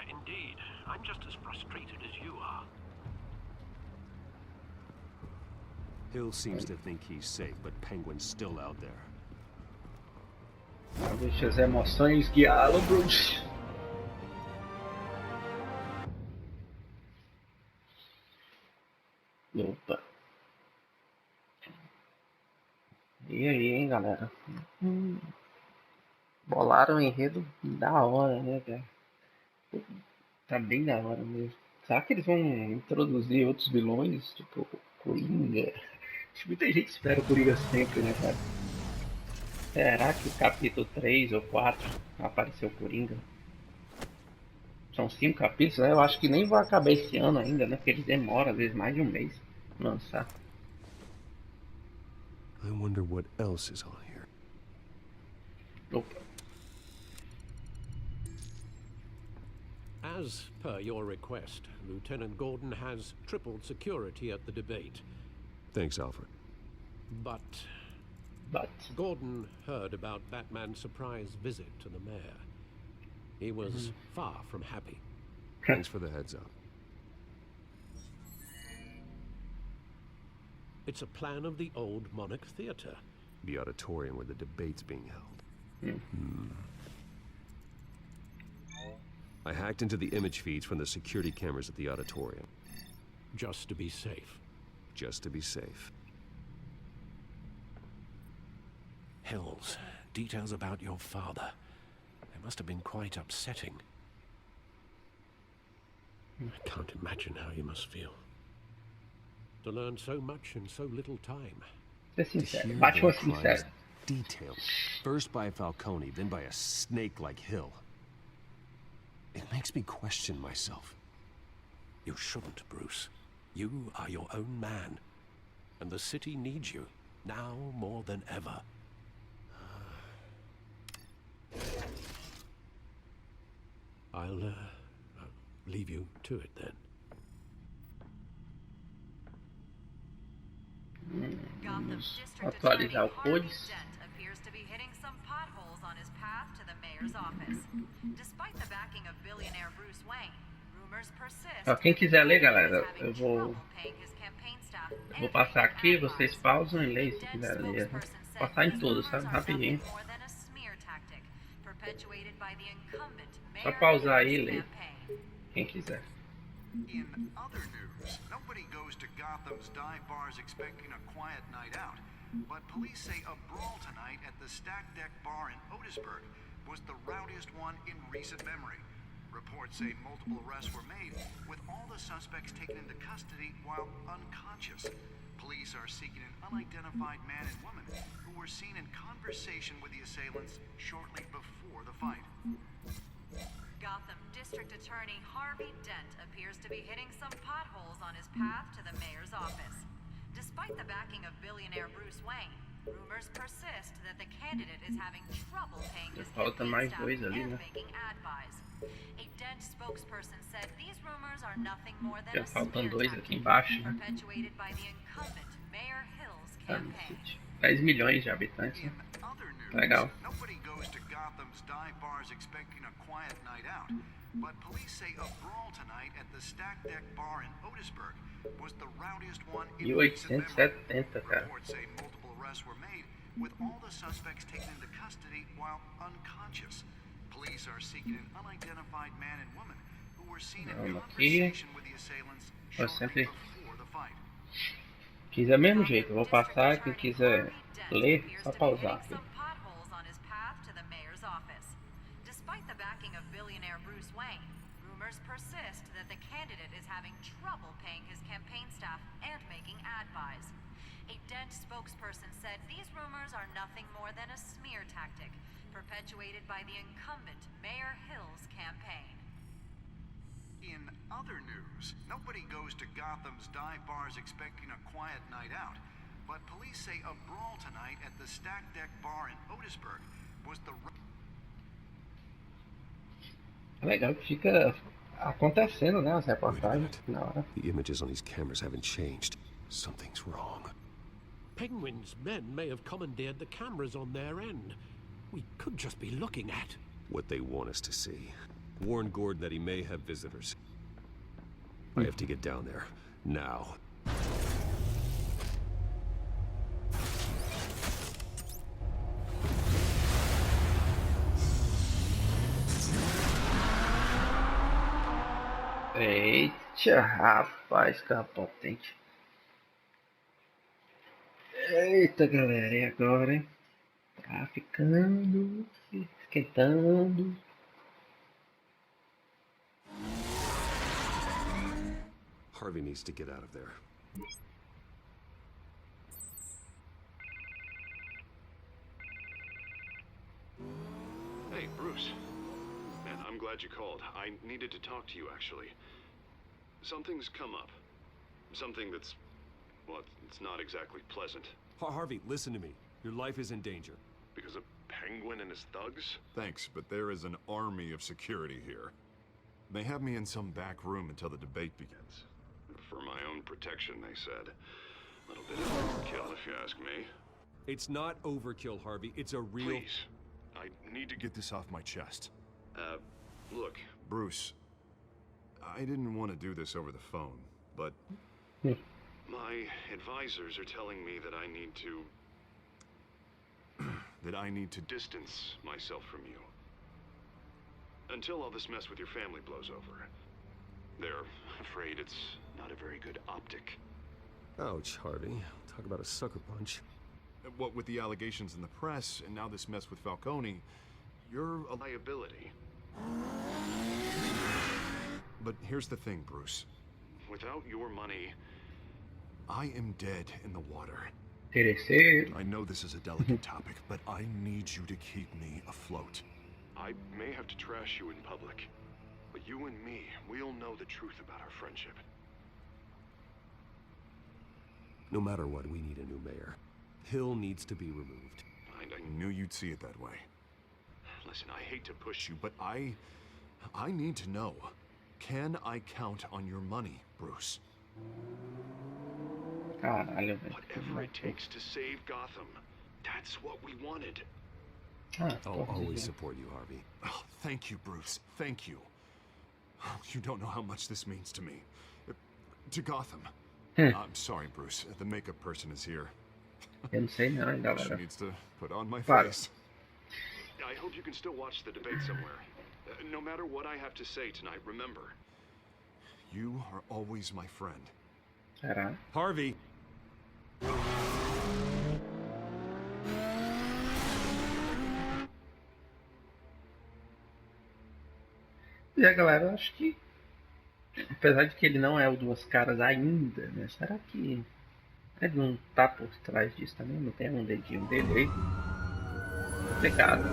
Indeed, I'm just as frustrated as you are. Hill seems to think he's safe, but Penguin's still out there. Deixa as emoções guiá-lo, Bruce. Opa. E aí, hein, galera? Bolaram um enredo da hora, né, cara? Tá bem da hora mesmo. Será que eles vão introduzir outros vilões? Tipo, Coringa? Acho que muita gente espera o Coringa sempre, né, cara? Será que o capítulo 3 ou 4 apareceu o Coringa? São 5 capítulos, né? Eu acho que nem vai acabar esse ano ainda, né? Porque eles demoram, às vezes, mais de um mês pra lançar. I wonder what else is on here. Nope. As per your request, Lieutenant Gordon has tripled security at the debate. Thanks, Alfred. But Gordon heard about Batman's surprise visit to the mayor. He was far from happy. Thanks for the heads up. It's a plan of the old Monarch Theater. The auditorium where the debate's being held. I hacked into the image feeds from the security cameras at the auditorium. Just to be safe. Just to be safe. Hills, details about your father. They must have been quite upsetting. I can't imagine how you must feel. To learn so much in so little time. Batman sincero. Detailed. First by Falcone, then by a snake like Hill. It makes me question myself. You shouldn't, Bruce. You are your own man. And the city needs you, now more than ever. I'll leave you to it then. Gotham District Attorney Harvey Dent appears to be hitting some potholes on his path to the mayor's office. Despite the backing of billionaire Bruce Wayne, rumors persist. Quem quiser ler, galera, eu vou passar aqui, vocês pausam e leem se quiser ler. Vou passar em todos, sabe? Rapidinho. Só pausar aí e ler. Quem quiser. In other news, nobody goes to Gotham's dive bars expecting a quiet night out. But police say a brawl tonight at the Stack Deck Bar in Otisburg was the rowdiest one in recent memory. Reports say multiple arrests were made, with all the suspects taken into custody while unconscious. Police are seeking an unidentified man and woman who were seen in conversation with the assailants shortly before the fight. Gotham District Attorney Harvey Dent appears to be hitting some potholes on his path to the mayor's office. Despite the backing of billionaire Bruce Wayne, rumors persist that the candidate is having trouble paying his campaign staff and making ad buys. A Dent spokesperson said these rumors are nothing more than a smear tactic perpetuated by the incumbent Mayor Hill's campaign. 10 milhões de habitantes. Legal. Nobody goes to Gotham's dive bars expecting a quiet night out, but police say a brawl tonight at the Stack Deck Bar in Otisburg was the rowdiest one in recent memory. Reports say multiple arrests were made, with all the suspects taken into custody while unconscious. Police are seeking an unidentified man and woman who were seen in conversation with the assailants shortly before the fight. Quiser mesmo jeito, eu vou passar, quem quiser ler, só pausar aqui. Despite the backing of billionaire Bruce Wayne, rumors persist that the candidate is having trouble paying his campaign staff and making ad buys. A Dent spokesperson said these rumors are nothing more than a smear tactic perpetuated by the incumbent Mayor Hill's campaign. In other news, nobody goes to Gotham's dive bars expecting a quiet night out, but police say a brawl tonight at the Stack Deck Bar in Otisburg was the... É legal que fica acontecendo, né, as reportagens na hora. The images on these cameras haven't changed. Something's wrong. Penguin's men may have commandeered the cameras on their end. We could just be looking at what they want us to see. Warn Gordon that he may have visitors. I have to get down there now. Eita, rapaz, tá potente. Eita, galera, e agora, hein? Tá ficando, esquentando. Harvey needs to get out of there. Hey, Bruce. Man, I'm glad you called. I needed to talk to you, actually. Something's come up. Something that's, well, it's not exactly pleasant. Harvey, listen to me. Your life is in danger. Because of Penguin and his thugs? Thanks, but there is an army of security here. They have me in some back room until the debate begins. For my own protection, they said. A little bit of overkill, if you ask me. It's not overkill, Harvey. It's a real... Please. I need to get this off my chest. Look, Bruce. I didn't want to do this over the phone, but... my advisors are telling me that I need to... that I need to distance myself from you. Until all this mess with your family blows over. They're afraid it's not a very good optic. Ouch, Harvey. Talk about a sucker punch. What with the allegations in the press, and now this mess with Falcone, you're a liability. But here's the thing, Bruce. Without your money, I am dead in the water. I know this is a delicate topic, but I need you to keep me afloat. I may have to trash you in public, but you and me, we'll know the truth about our friendship. No matter what, we need a new mayor. Hill needs to be removed. I knew you'd see it that way. Listen, I hate to push you, but I need to know. Can I count on your money, Bruce? Whatever it takes to save Gotham. That's what we wanted. I'll always support you, Harvey. Oh, thank you, Bruce. Thank you. Oh, you don't know how much this means to me. To Gotham. I'm sorry, Bruce. The makeup person is here. She needs to put on my face. I hope you can still watch the debate somewhere. No matter what I have to say tonight, remember, you are always my friend. Harvey! E galera, eu acho que, apesar de que ele não é o Duas Caras ainda, né? Será que ele não tá por trás disso também? Não tem um dedinho dele aí? Pecado.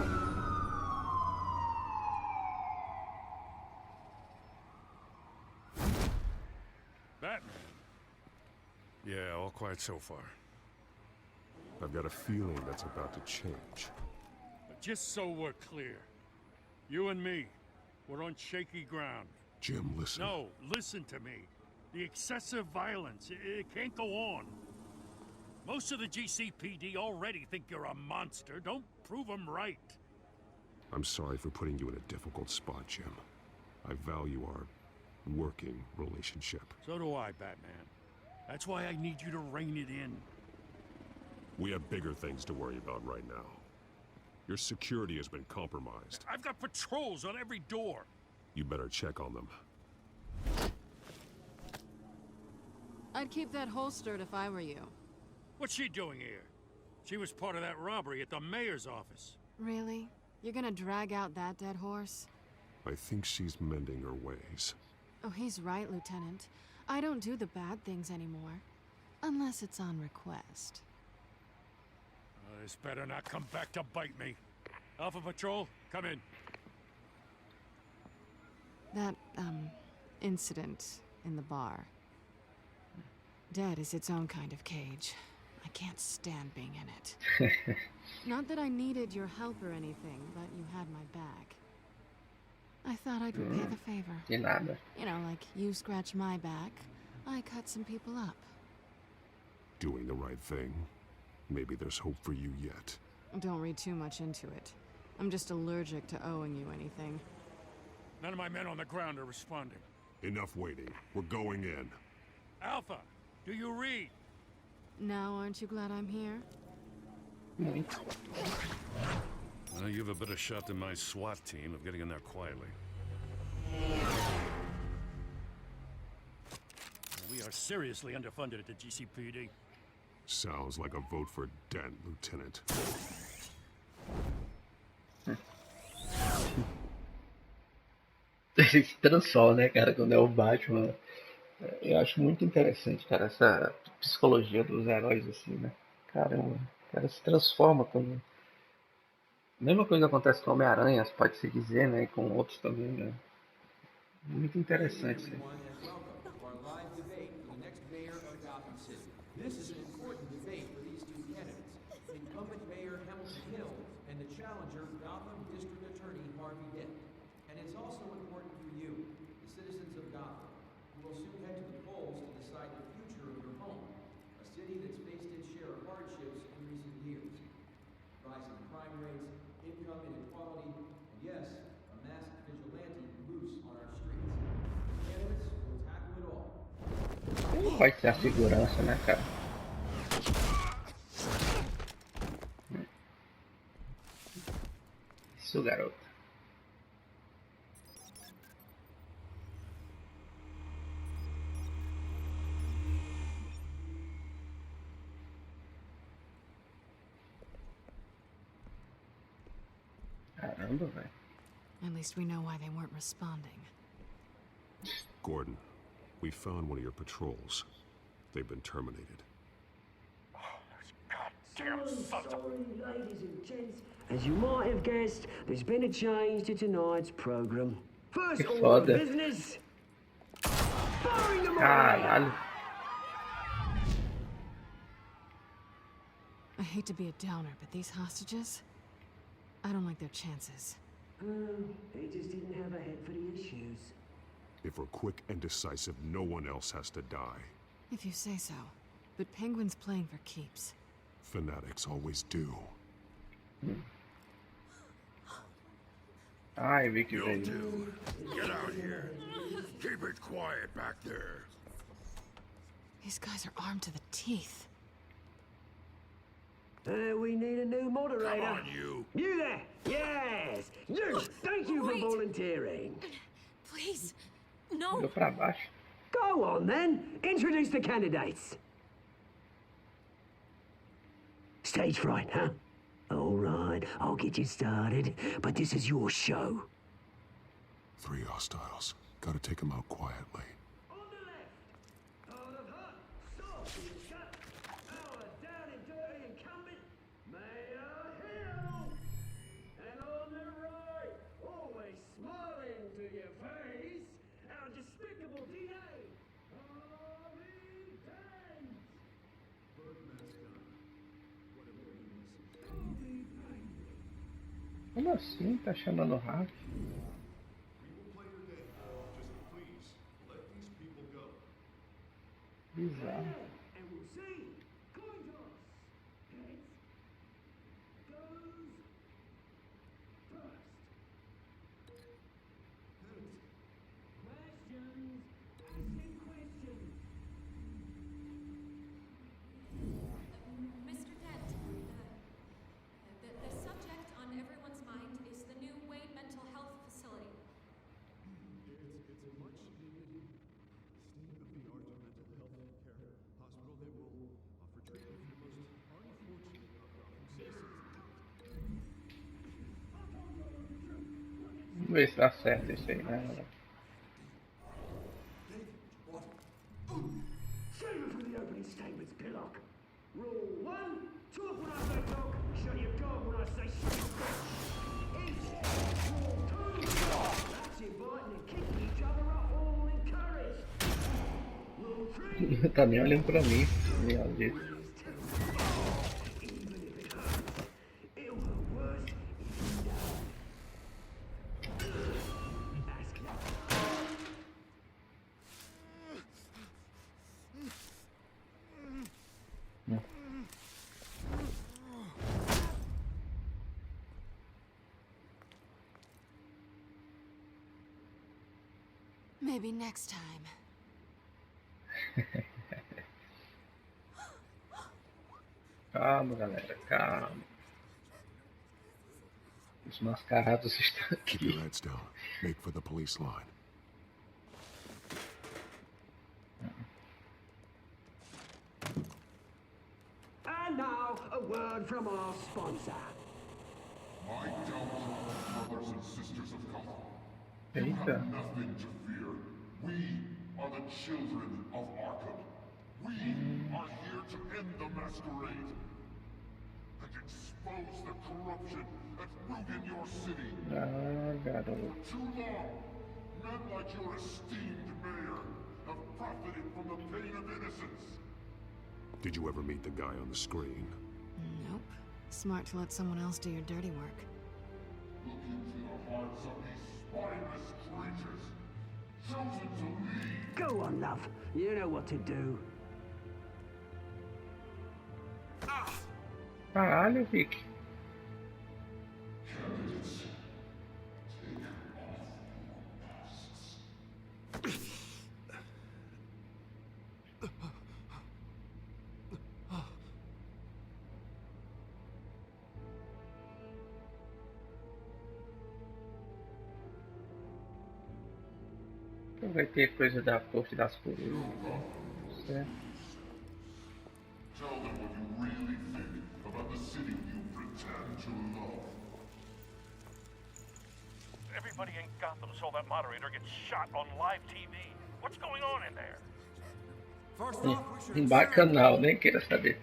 Batman. Yeah, all quiet so far. I've got a feeling that's about to change. But just so we're clear, you and me, we're on shaky ground. Jim, listen. No, listen to me. The excessive violence, it can't go on. Most of the GCPD already think you're a monster. Don't prove them right. I'm sorry for putting you in a difficult spot, Jim. I value our working relationship. So do I, Batman. That's why I need you to rein it in. We have bigger things to worry about right now. Your security has been compromised. I've got patrols on every door. You better check on them. I'd keep that holstered if I were you. What's she doing here? She was part of that robbery at the mayor's office. Really? You're gonna drag out that dead horse? I think she's mending her ways. Oh, he's right, Lieutenant. I don't do the bad things anymore. Unless it's on request. This better not come back to bite me. Alpha Patrol, come in. That, incident in the bar. Dead is its own kind of cage. I can't stand being in it. Not that I needed your help or anything, but you had my back. I thought I'd repay the favor. You know, like you scratch my back, I cut some people up. Doing the right thing. Maybe there's hope for you yet. Don't read too much into it. I'm just allergic to owing you anything. None of my men on the ground are responding. Enough waiting. We're going in. Alpha, do you read? Now, aren't you glad I'm here? Well, you have a better shot than my SWAT team of getting in there quietly. We are seriously underfunded at the GCPD. Sounds like a vote for Dent, Lieutenant. Ele se transforma, né, cara, quando é o Batman. Eu acho muito interessante, cara, essa psicologia dos heróis, assim, né? Caramba, o cara se transforma quando... A mesma coisa acontece com o Homem-Aranha, pode-se dizer, né? E com outros também, né? Muito interessante isso aí. This is an important debate for these two will soon head to the polls to decide the future of your home, a city that's faced its share of hardships in recent years. Rising crime rates, income inequality, and yes, a masked vigilante loose on our streets. Candidates will tackle it all. Não pode ser a segurança, né, cara? Isso, garoto. Caramba, velho. At least we know why they weren't responding. Gordon, we found one of your patrols. They've been terminated. Ladies and gents, as you might have guessed, there's been a change to tonight's program. First order of business, firing them all. I hate to be a downer, but these hostages, I don't like their chances. They just didn't have a head for the issues. If we're quick and decisive, no one else has to die. If you say so. But Penguin's playing for keeps. Fanatics always do. Ai, vi que You veio. two, get out here. Keep it quiet back there. These guys are armed to the teeth. We need a new moderator. Come on, you. You there? Yes. You. Thank you for volunteering. Please, no. Olhou pra baixo. Go on then. Introduce the candidates. Stage fright, huh? All right, I'll get you started, but this is your show. 3 hostiles. Gotta take them out quietly. On the left, out of hot, soft and shut, our down and dirty incumbent, Mayor Hill. And on the right, always smiling to your face, our despicable DA, Harvey Dent. Como assim? Tá chamando o Rafa? Bizarro. And we'll see. Coin toss. Heads goes first. Questions. Asking questions. Mr. Dent, the subject on everyone's mind is the new Wade Mental Health Facility. It's a much needed state-of-the-art mental health care hospital that will offer treatment for the most unfortunate of citizens. Vamos ver se dá certo isso aí, né? Save it for the opening statements, Pillock. Rule 1, talk when I say talk, show your guard when I say shut your bitch. East. Rule 2, that's inviting and kicking each other up, all encouraged. Rule 3, Tá nem olhando pra mim. Meu Deus. even if it hurts, it'll hurt worse if you don't. Ask me. Maybe next time. Calma, galera, calma. Os mascarados estão Keep your aqui. heads down. Make for the police line. And now, a word from our sponsor. My downfall, brothers and sisters of Gotham. You Eita. have nothing to fear. We are the children of Arkham. We are here to end the masquerade and expose the corruption that ruined your city. Ah, garoto. For too long, men like your esteemed mayor have profited from the pain of innocence. Did you ever meet the guy on the screen? Nope. Smart to let someone else do your dirty work. Look into the hearts of these spineless creatures, chosen to lead. Go Go on, love. You know what to do. Caralho, Vic. Vai ter coisa da corte das corujas, né? Certo. Tell them what you really think about the city you pretend to love. Everybody in Gotham saw that moderator get shot on live TV. What's going on in there? Bacanal, nem queira saber.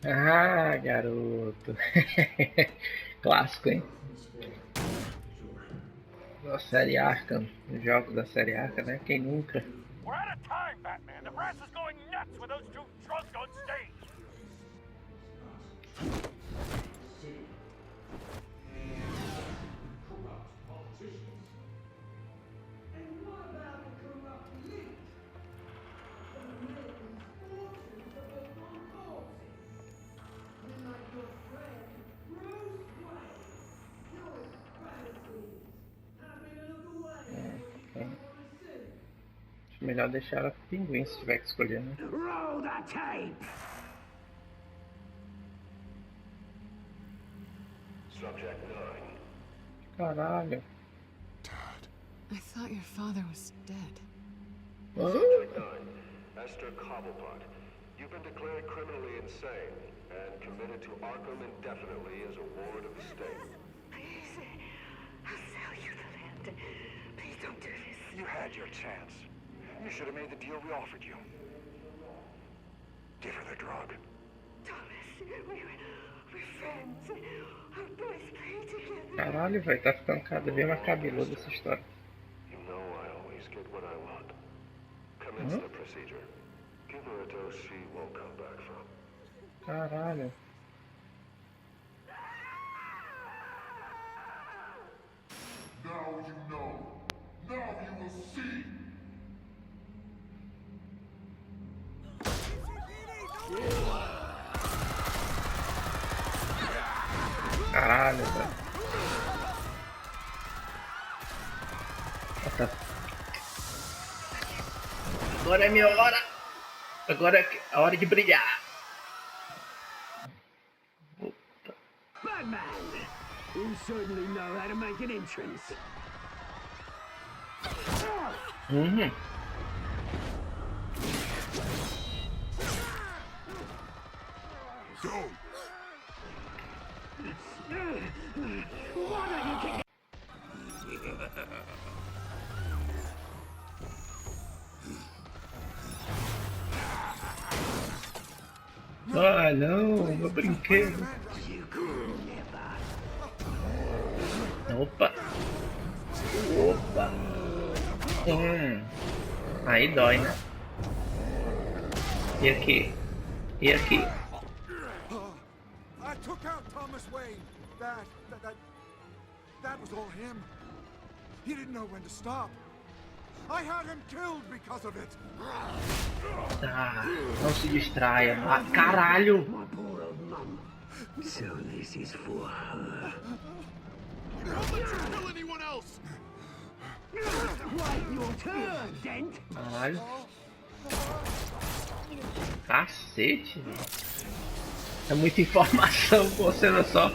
Ah, garoto. Clássico, hein? Da série Arkham, os jogos da série Arkham, né? Quem nunca? We're out of time, Batman. The press is going nuts with those two drunks on stage. And what about the corrupt elite? The millions, fortunes of the concourses. You're like your friend, Bruce Wayne. You're his battlefield. Having a look away what you don't want to see. Acho melhor deixar ela pro pinguim se tiver que escolher, né? Roll the tape! Subject 9. Caralho. I thought your father was dead. Subject 9. Esther Cobblepot. You've been declared criminally insane and committed to Arkham indefinitely as a ward of the state. Please, I'll sell you the land. Please don't do this. You had your chance. You should have made the deal we offered you. Give her the drug. Thomas, we're friends. Our boys play together. Caralho, velho, tá ficando cada vez mais cabeludo essa história. You know I always get what I want. Commence the procedure. Give her a dose she won't come back from. Caralho. Now you know. Now you will see. Caralho, velho. Agora é minha hora. Agora é a hora de brilhar. Batman! You certainly know how to make an entrance. Go! Why don't you kick Ah, não, meu brinquedo. Opa. Opa. Aí dói, né? E aqui? E aqui? I took out Thomas Wayne. That was all him. He didn't know when to stop. I had him killed because of it. Ah, não se distraia. Ah, caralho. my poor old mum? So this is for her. Don't let you kill anyone else! Wait your turn, Dent. Caralho. Cacete. É muita informação com você, não é só.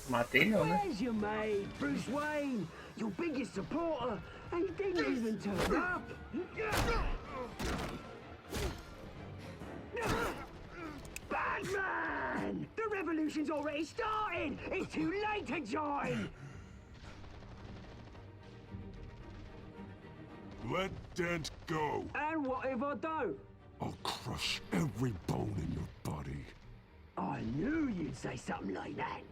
Matei não, né? Where's your mate, Bruce Wayne? Your biggest supporter, and he didn't even turn up. Batman! The revolution's already started! It's too late to join! Let Dent go. And what if I don't? I'll crush every bone in your body. I knew you'd say something like that.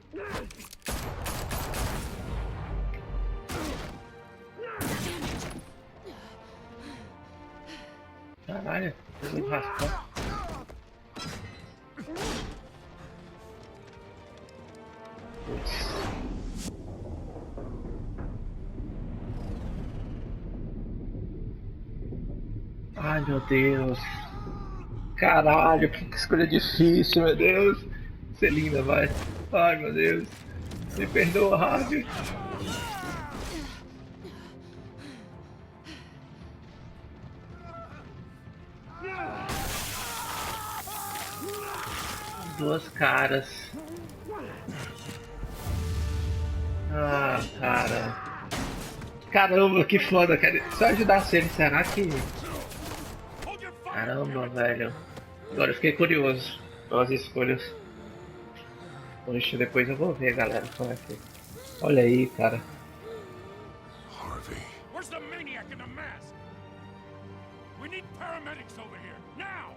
Caralho, fez um raspão. Ai, meu Deus. Caralho, que escolha difícil, meu Deus. Você linda, vai. Ai, meu Deus. Me perdoa, Harvey. Duas caras. Ah, cara. Caramba, que foda, cara. Só ajudar ele, será que... Caramba, velho. Agora eu fiquei curioso pelas escolhas. Poxa, depois eu vou ver, galera, como é que... Olha aí, cara. Harvey. Where's the maniac in the mask? We need paramedics over here, now!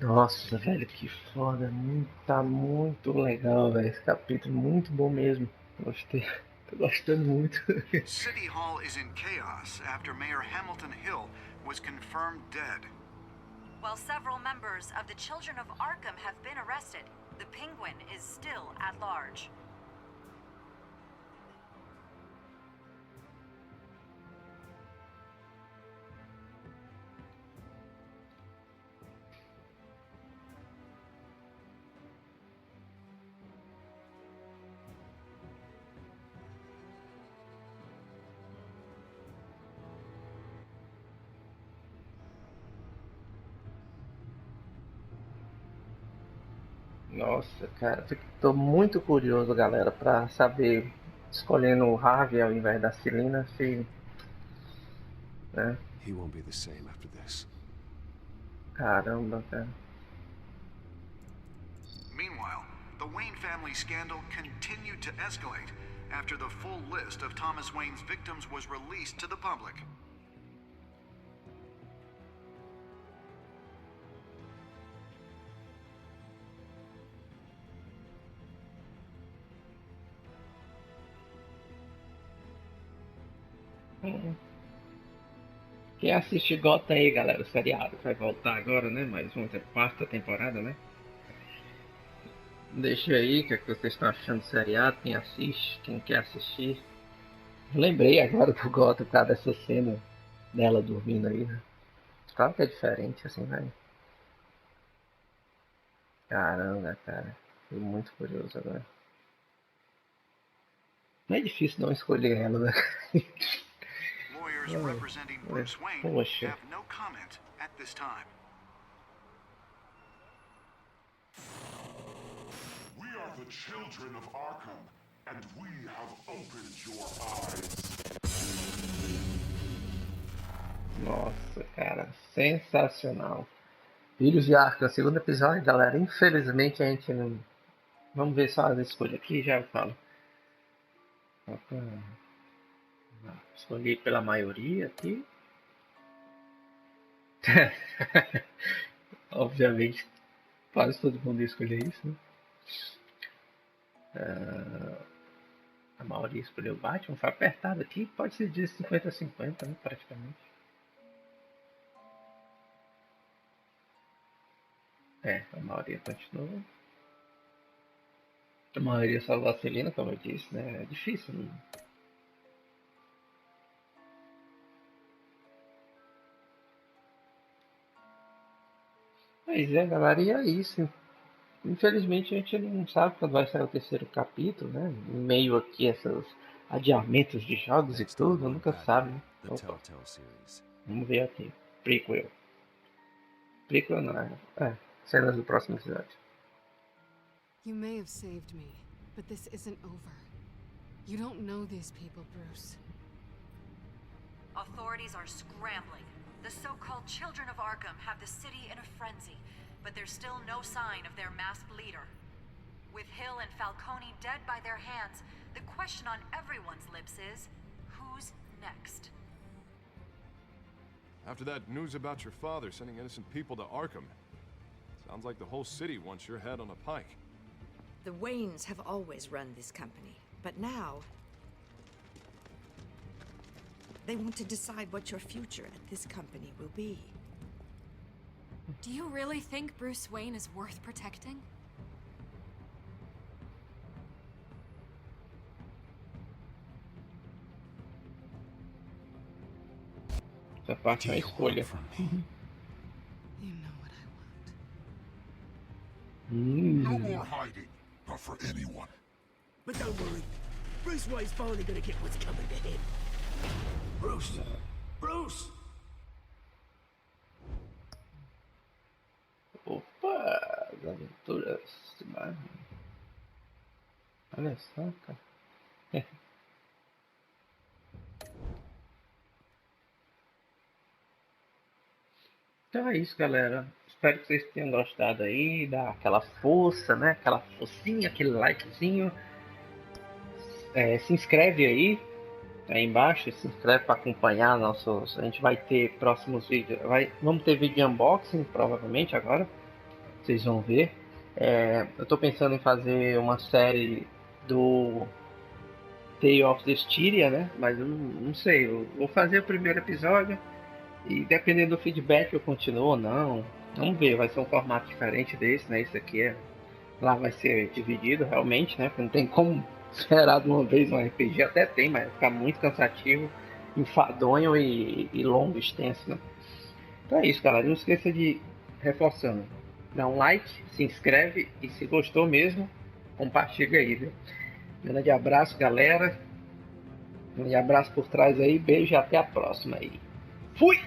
Nossa, velho, que foda. Tá muito legal, velho. Esse capítulo muito bom mesmo. Gostei. Tô gostando muito. City Hall is in chaos after Mayor Hamilton Hill was confirmed dead. While several members of the Children of Arkham have been arrested, the Penguin is still at large. Nossa, cara, tô muito curioso, galera, pra saber, escolhendo o Harvey ao invés da Celina, se... né? He won't be the same after this. Caramba, cara. Meanwhile, the Wayne family scandal continued to escalate after the full list of Thomas Wayne's victims was released to the public. Quem assiste Gotham aí, galera, o seriado vai voltar agora, né? Mais uma quarta temporada, né? Deixa aí o que, é que vocês estão achando do seriado, quem assiste, quem quer assistir. Eu lembrei agora do Gotham por causa dessa cena dela dormindo aí, né? Claro que é diferente, assim, vai. Caramba, cara. Tô muito curioso agora. Não é difícil não escolher ela, né? Lawyers representing Bruce Wayne Poxa. have no comment at this time. We are the children of Arkham, and we have opened your eyes. Nossa, cara, sensacional. Filhos de Arkham, segundo episódio, galera. Infelizmente a gente não... Vamos ver só as escolhas aqui, já eu falo. Escolhi pela maioria aqui. Obviamente, quase todo mundo ia escolher isso, né? A maioria escolheu o Batman. Foi apertado aqui. Pode ser de 50-50, né? Praticamente. A maioria continua. A maioria salvou a Celina, como eu disse, né? É difícil, né? Pois é, galera, e é isso. Infelizmente a gente não sabe quando vai sair o terceiro capítulo, né? Em meio aqui a esses adiamentos de jogos e tudo, nunca sabe, né? The Telltale series. Vamos ver aqui. Prequel. Prequel não, cenas do próximo episódio. You may have saved me, but this isn't over. You don't know these people, Bruce. Authorities are scrambling. The so-called Children of Arkham have the city in a frenzy. but there's still no sign of their masked leader. With Hill and Falcone dead by their hands, the question on everyone's lips is, who's next? After that news about your father sending innocent people to Arkham, sounds like the whole city wants your head on a pike. The Waynes have always run this company, but now they want to decide what your future at this company will be. Do you really think Bruce Wayne is worth protecting? Essa parte é a escolha. No more hiding, not for anyone. But don't worry, Bruce Wayne's finally gonna get what's coming to him. Bruce! Bruce! Opa, as aventuras de Batman. Olha só, cara. Então é isso, galera. Espero que vocês tenham gostado aí, dá aquela força, né? Aquela forcinha, aquele likezinho. Se inscreve aí embaixo, se inscreve para acompanhar nossos. A gente vai ter próximos vídeos. Vamos ter vídeo de unboxing provavelmente agora. Vocês vão ver. Eu estou pensando em fazer uma série do Tale of Styria, né? Mas eu não sei. Eu vou fazer o primeiro episódio. E dependendo do feedback eu continuo ou não. Vamos ver, vai ser um formato diferente desse, né? Isso aqui lá vai ser dividido realmente, né? Porque não tem como esperar de uma vez um RPG, até tem, mas vai ficar muito cansativo, enfadonho e longo, extenso, né? Então é isso, galera. Não esqueça de, reforçando, dá um like, se inscreve e se gostou mesmo, compartilha aí, viu? Grande abraço, galera. Grande abraço por trás aí, beijo e até a próxima aí. Fui!